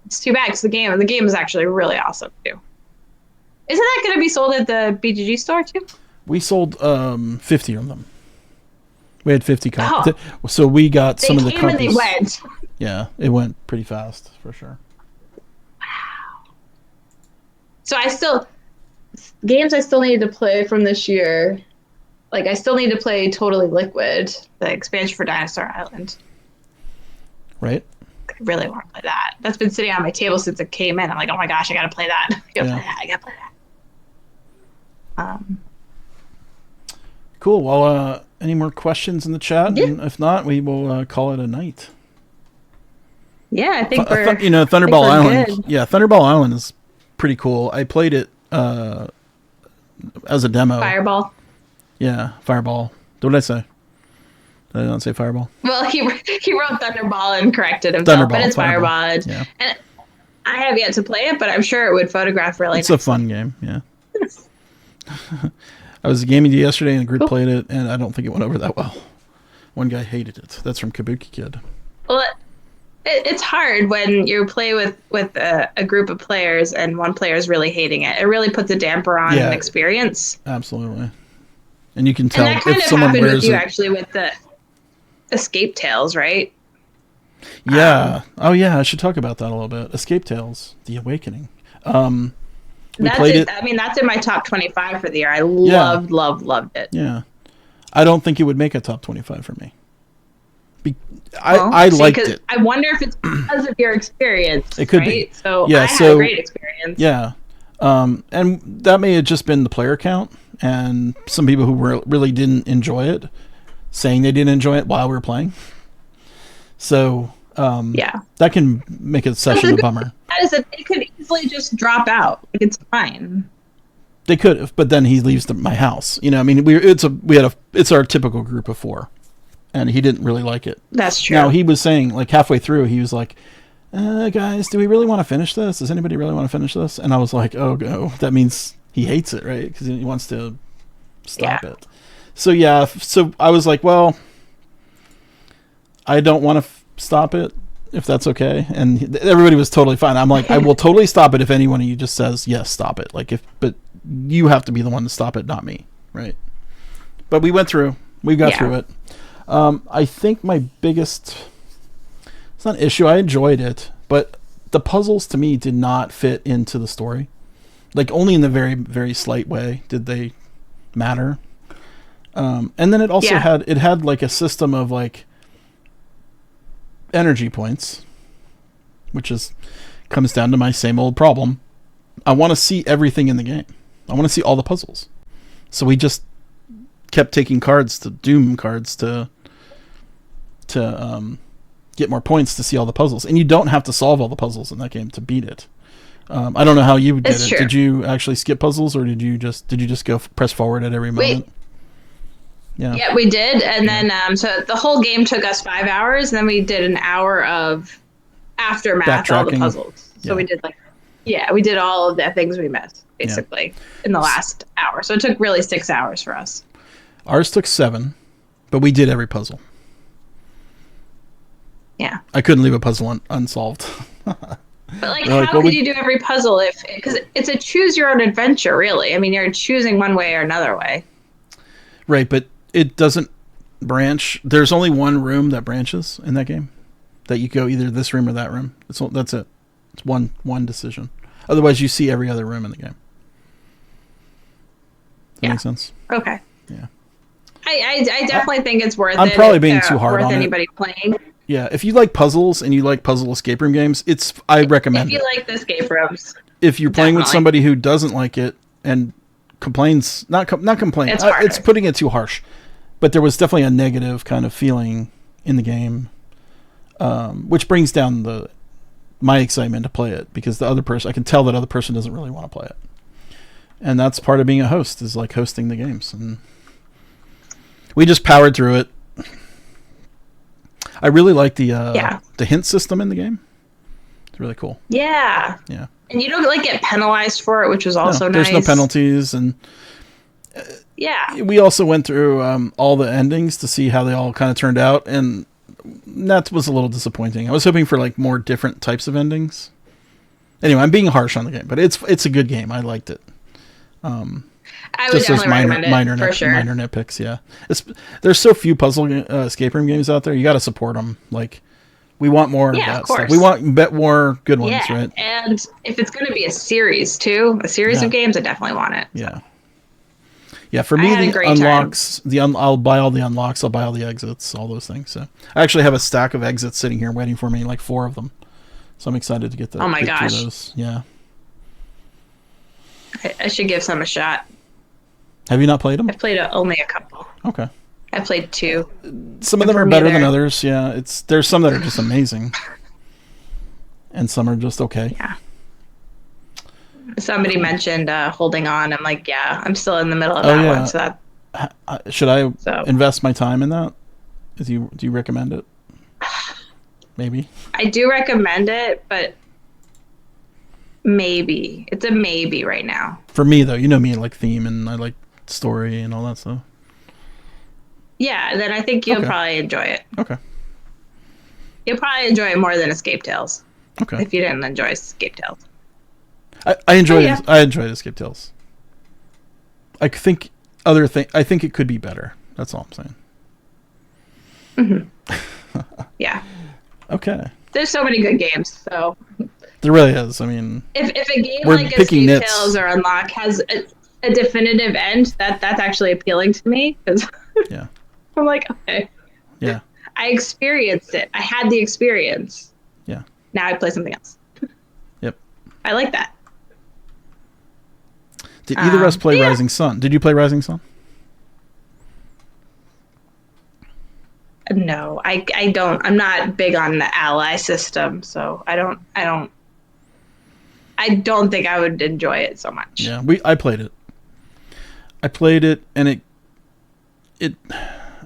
it's too bad because the game is actually really awesome, too. Isn't that going to be sold at the BGG store, too? We sold 50 of them. We had 50 copies. Oh. So we got some of the copies. They came and they went. Yeah, it went pretty fast, for sure. Wow. So games I still need to play from this year. Like, I still need to play Totally Liquid, the expansion for Dinosaur Island. Right. I really want to play that. That's been sitting on my table since it came in. I'm like, oh my gosh, I got to play that. I got to play that. Cool. Well, any more questions in the chat? Yeah. And if not, we will call it a night. Yeah, I think we're... Thunderball Island. Good. Yeah, Thunderball Island is pretty cool. I played it as a demo. Fireball. Yeah, Fireball. What did I say? Did I not say Fireball? Well, he wrote Thunderball and corrected himself, but it's Fireball. Yeah. And I have yet to play it, but I'm sure it would photograph really It's a fun game, yeah. I was gaming yesterday and the group played it, and I don't think it went over that well. One guy hated it. That's from Kabuki Kid. Well, it's hard when you play with a group of players and one player is really hating it. It really puts a damper on an experience. Absolutely. And you can tell and that kind if of someone happened wears with you it. Actually with the Escape Tales, right? Yeah. I should talk about that a little bit. Escape Tales, The Awakening. Played it. I mean, that's in my top 25 for the year. I loved it. Yeah. I don't think it would make a top 25 for me. I liked it. I wonder if it's because of your experience. It could be. So I had a great experience. Yeah. And that may have just been the player count and some people who really didn't enjoy it saying they didn't enjoy it while we were playing. So that can make a session a bummer. That is, it could easily just drop out. Like, it's fine. They could have, but then he leaves my house. I mean, it's our typical group of 4, and he didn't really like it. That's true. Now he was saying, like halfway through, he was like, "Guys, do we really want to finish this? Does anybody really want to finish this?" And I was like, "Oh, go." That means he hates it, right? Because he wants to stop it. So so I was like, "Well, I don't want to stop it." If that's okay. And everybody was totally fine. I'm like, I will totally stop it if any one of you just says, yes, stop it. But you have to be the one to stop it, not me. Right. But we got through it. I think my biggest, it's not an issue. I enjoyed it, but the puzzles to me did not fit into the story. Like only in the very, very slight way did they matter. And then it also had like a system of like, energy points, which comes down to my same old problem. I want to see everything in the game. I want to see all the puzzles. So we just kept taking Doom cards to get more points to see all the puzzles. And you don't have to solve all the puzzles in that game to beat it. I don't know how you did it. True. Did you actually skip puzzles, or did you just go press forward at every moment? Yeah, we did, and then so the whole game took us 5 hours, and then we did an hour of aftermath, all the puzzles. So we did we did all of the things we missed basically in the last hour. So it took really 6 hours for us. Ours took 7, but we did every puzzle. Yeah, I couldn't leave a puzzle unsolved. But how could you do every puzzle because it's a choose your own adventure, really? I mean, you're choosing one way or another way. Right, but it doesn't branch. There's only one room that branches in that game. That you go either this room or that room. That's it. It's one decision. Otherwise, you see every other room in the game. Does that make sense? Okay. Yeah. I definitely think it's worth it. I'm probably being too hard on anybody playing. Yeah, if you like puzzles and you like puzzle escape room games, I recommend it. If you like the escape rooms. If you're playing with somebody who doesn't like it and complains, not complain, it's putting it too harsh, but there was definitely a negative kind of feeling in the game, which brings down my excitement to play it, because the other person, I can tell that other person doesn't really want to play it. And that's part of being a host, is like hosting the games. And we just powered through it. I really like the hint system in the game. It's really cool. Yeah. Yeah. And you don't like get penalized for it, which was also nice. There's no penalties, and we also went through all the endings to see how they all kind of turned out, and that was a little disappointing. I was hoping for like more different types of endings. Anyway, I'm being harsh on the game, but it's a good game. I liked it. I would definitely recommend it, for sure. Minor nitpicks, yeah. There's so few puzzle escape room games out there. You got to support them. Like, we want more of that stuff. We want more good ones, right? And if it's going to be a series too, a series of games, I definitely want it. Yeah. Yeah, for me, the unlocks, I'll buy all the unlocks, I'll buy all the exits, all those things. So I actually have a stack of exits sitting here waiting for me, like 4 of them. So I'm excited to get those. Oh my gosh. Those. Yeah. I should give some a shot. Have you not played them? I've played only a couple. Okay. I played 2. Some of them are better than others. Yeah, there's some that are just amazing, and some are just okay. Yeah. Somebody mentioned Holding On. I'm like, yeah, I'm still in the middle of that one. So that. Should I invest my time in that? Do you recommend it? Maybe. I do recommend it, but maybe it's a maybe right now. For me, though, you know me, I like theme and I like story and all that stuff. Yeah, then I think you'll probably enjoy it. Okay. You'll probably enjoy it more than Escape Tales. Okay. If you didn't enjoy Escape Tales. I enjoy it. I enjoy Escape Tales. I think I think it could be better. That's all I'm saying. Mm-hmm. Yeah. Okay. There's so many good games, so. There really is. I mean, if a game like Escape Tales or Unlock has a definitive end, that's actually appealing to me, because I'm like, okay. Yeah. I experienced it. I had the experience. Yeah. Now I play something else. Yep. I like that. Did either of us play Rising Sun? Did you play Rising Sun? No, I don't. I'm not big on the ally system, so I don't think I would enjoy it so much. Yeah, I played it. And it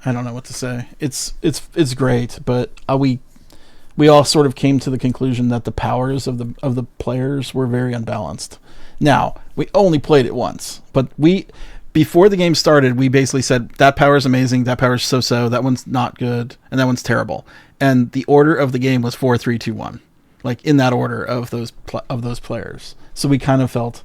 I don't know what to say. It's great, but we all sort of came to the conclusion that the powers of the players were very unbalanced. Now, we only played it once, but before the game started, we basically said that power is amazing, that power is so-so, that one's not good, and that one's terrible. And the order of the game was 4, 3, 2, 1, like in that order of those players. So we kind of felt,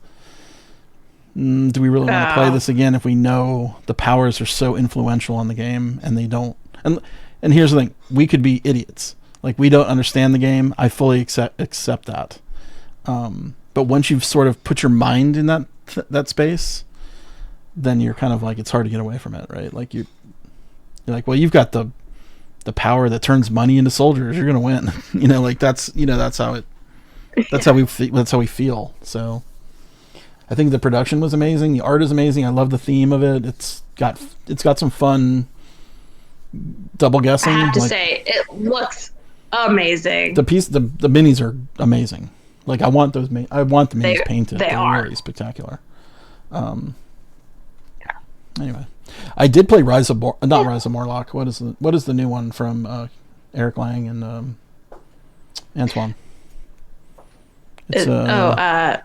do we really want to play this again if we know the powers are so influential on the game and they don't? And here's the thing: we could be idiots, like we don't understand the game. I fully accept that. But once you've sort of put your mind in that space, then you're kind of like, it's hard to get away from it, right? Like you're like, well, you've got the power that turns money into soldiers. You're gonna win, like that's how we feel. So I think the production was amazing. The art is amazing. I love the theme of it. It's got some fun double guessing. I have to say, it looks amazing. The minis are amazing. Like I want those. I want the minis painted. They're really spectacular. Anyway, I did play Rise of Morlock. What is the new one from Eric Lang and Antoine? It's,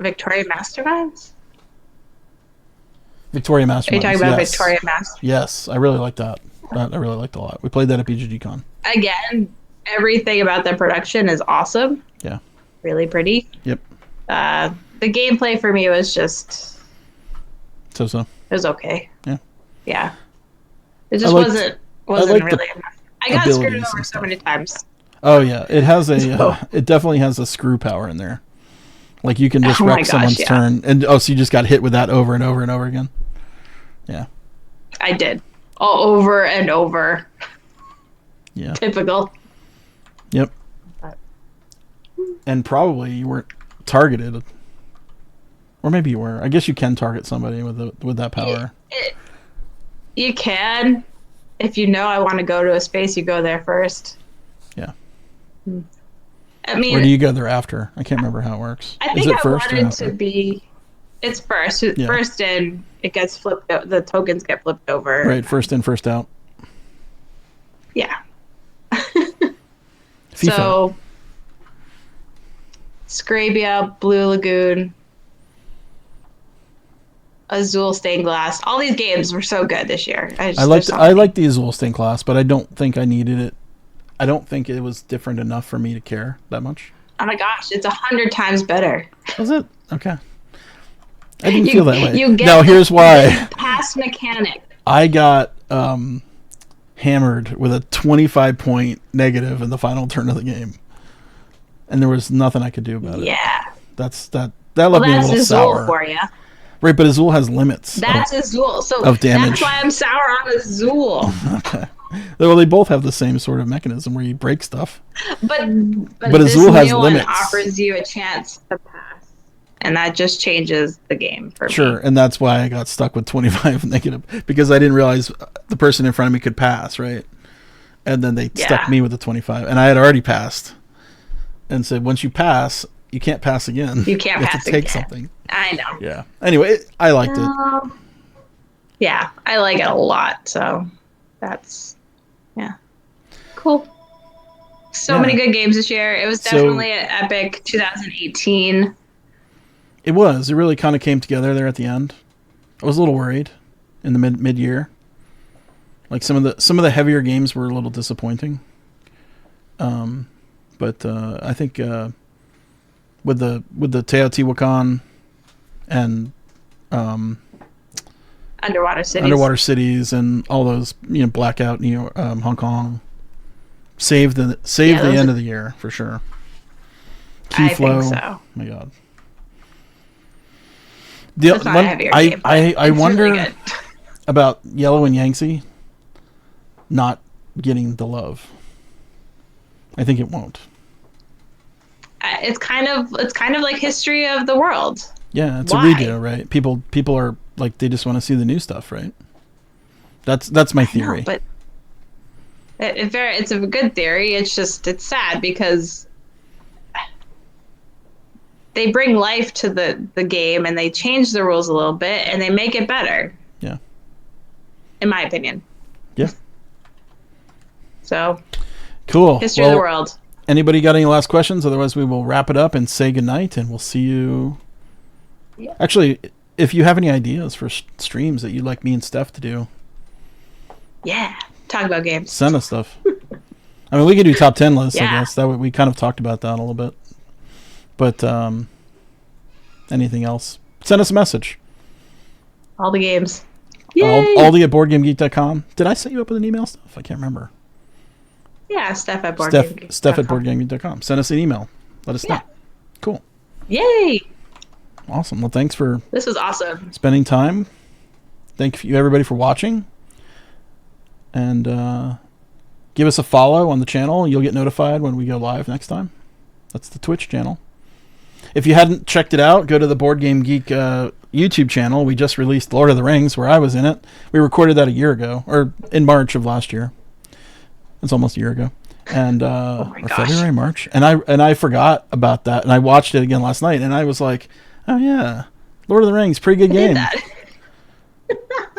Victoria Masterminds? Victoria Masterminds. Are you talking about Victoria Masterminds? Yes, I really like that. I really liked it a lot. We played that at BoardGameGeek. Again, everything about the production is awesome. Yeah. Really pretty. Yep. The gameplay for me was just... So. It was okay. Yeah. Yeah. It just wasn't really enough. I got screwed over so many times. Oh yeah, it has it definitely has a screw power in there. Like you can just wreck someone's turn, and so you just got hit with that over and over and over again. Yeah. I did. All over and over. Yeah. Typical. Yep. But, and probably you weren't targeted. Or maybe you were. I guess you can target somebody with that power. You can. If you know I want to go to a space, you go there first. Yeah. I mean, or do you go there after? I can't remember how it works. I think Is it I first or wanted after? to be. It's first. Yeah. First in, it gets flipped. The tokens get flipped over. Right, first in, first out. Yeah. FIFA. So, Scrabia, Blue Lagoon, Azul Stained Glass. All these games were so good this year. I liked the Azul Stained Glass, but I don't think I needed it. I don't think it was different enough for me to care that much. Oh my goch, it's 100 times better. Was it? Okay. I didn't feel that way. You get now, here's why. Past mechanic. I got hammered with a 25-point negative in the final turn of the game. And there was nothing I could do about it. Yeah. That left me a little Azul sour. for you. Right, but Azul has limits. That's Azul. So of damage. that's why I'm sour on Azul. Okay. Well, they both have the same sort of mechanism where you break stuff. But Azul this has new limits. one offers you a chance to pass, and that just changes the game for me. Sure, and that's why I got stuck with 25 negative, because I didn't realize the person in front of me could pass, right? And then they stuck me with the 25, and I had already passed, and said once you pass, you can't pass again. You can't you pass have to take again. something. I know. Yeah. Anyway, I liked it. Yeah, I like it a lot. So that's cool. So many good games this year. It was definitely an epic 2018. It was. It really kind of came together there at the end. I was a little worried in the mid year. Like some of the heavier games were a little disappointing. But I think with the Teotihuacan and Underwater Cities and all those, Blackout, Hong Kong saved the end of the year for sure. Keyflow, I think so. Oh my God. That's not a heavier game, I wonder really good. about Yellow and Yangtze not getting the love. I think it won't. It's kind of like History of the World. Yeah, it's Why? a redo, right? People are like, they just want to see the new stuff, right? That's my theory. No, but it's a good theory. It's just, it's sad because they bring life to the game and they change the rules a little bit and they make it better. Yeah. In my opinion. Yeah. So. Cool. History of the World. Anybody got any last questions? Otherwise, we will wrap it up and say goodnight, and we'll see you. Yeah. Actually, if you have any ideas for streams that you'd like me and Steph to do. Yeah. Talk about games. Send us stuff. I mean, we could do top 10 lists, I guess. That we kind of talked about that a little bit. But anything else? Send us a message. All the games. Yay! Aldie at BoardGameGeek.com. Did I set you up with an email stuff? I can't remember. Yeah, Steph at BoardGameGeek. Steph at BoardGameGeek.com. Send us an email. Let us know. Cool. Yay! Awesome. Well, thanks for... This was awesome. ...spending time. Thank you, everybody, for watching. And give us a follow on the channel. You'll get notified when we go live next time. That's the Twitch channel. If you hadn't checked it out, go to the Board Game Geek YouTube channel. We just released Lord of the Rings, where I was in it. We recorded that a year ago, or in March of last year. It's almost a year ago, and or February, March, and I forgot about that, and I watched it again last night, and I was like, oh yeah, Lord of the Rings, pretty good game.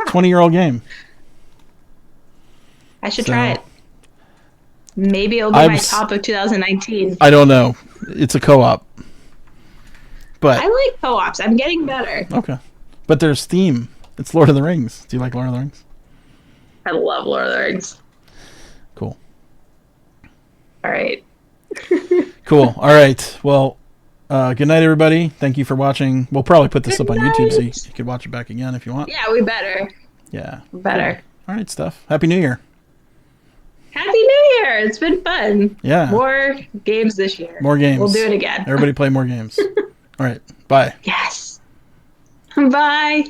20-year-old game. I should try it. Maybe it'll be my top of 2019. I don't know. It's a co-op. But I like co-ops. I'm getting better. Okay. But there's theme. It's Lord of the Rings. Do you like Lord of the Rings? I love Lord of the Rings. Cool. All right. Cool. All right. Well, good night, everybody. Thank you for watching. We'll probably put this up on YouTube so you can watch it back again if you want. Yeah, we better. Yeah. Better. Cool. All right, Steph. Happy New Year. Happy New Year. It's been fun. Yeah. More games this year. More games. We'll do it again. Everybody play more games. All right. Bye. Yes. Bye.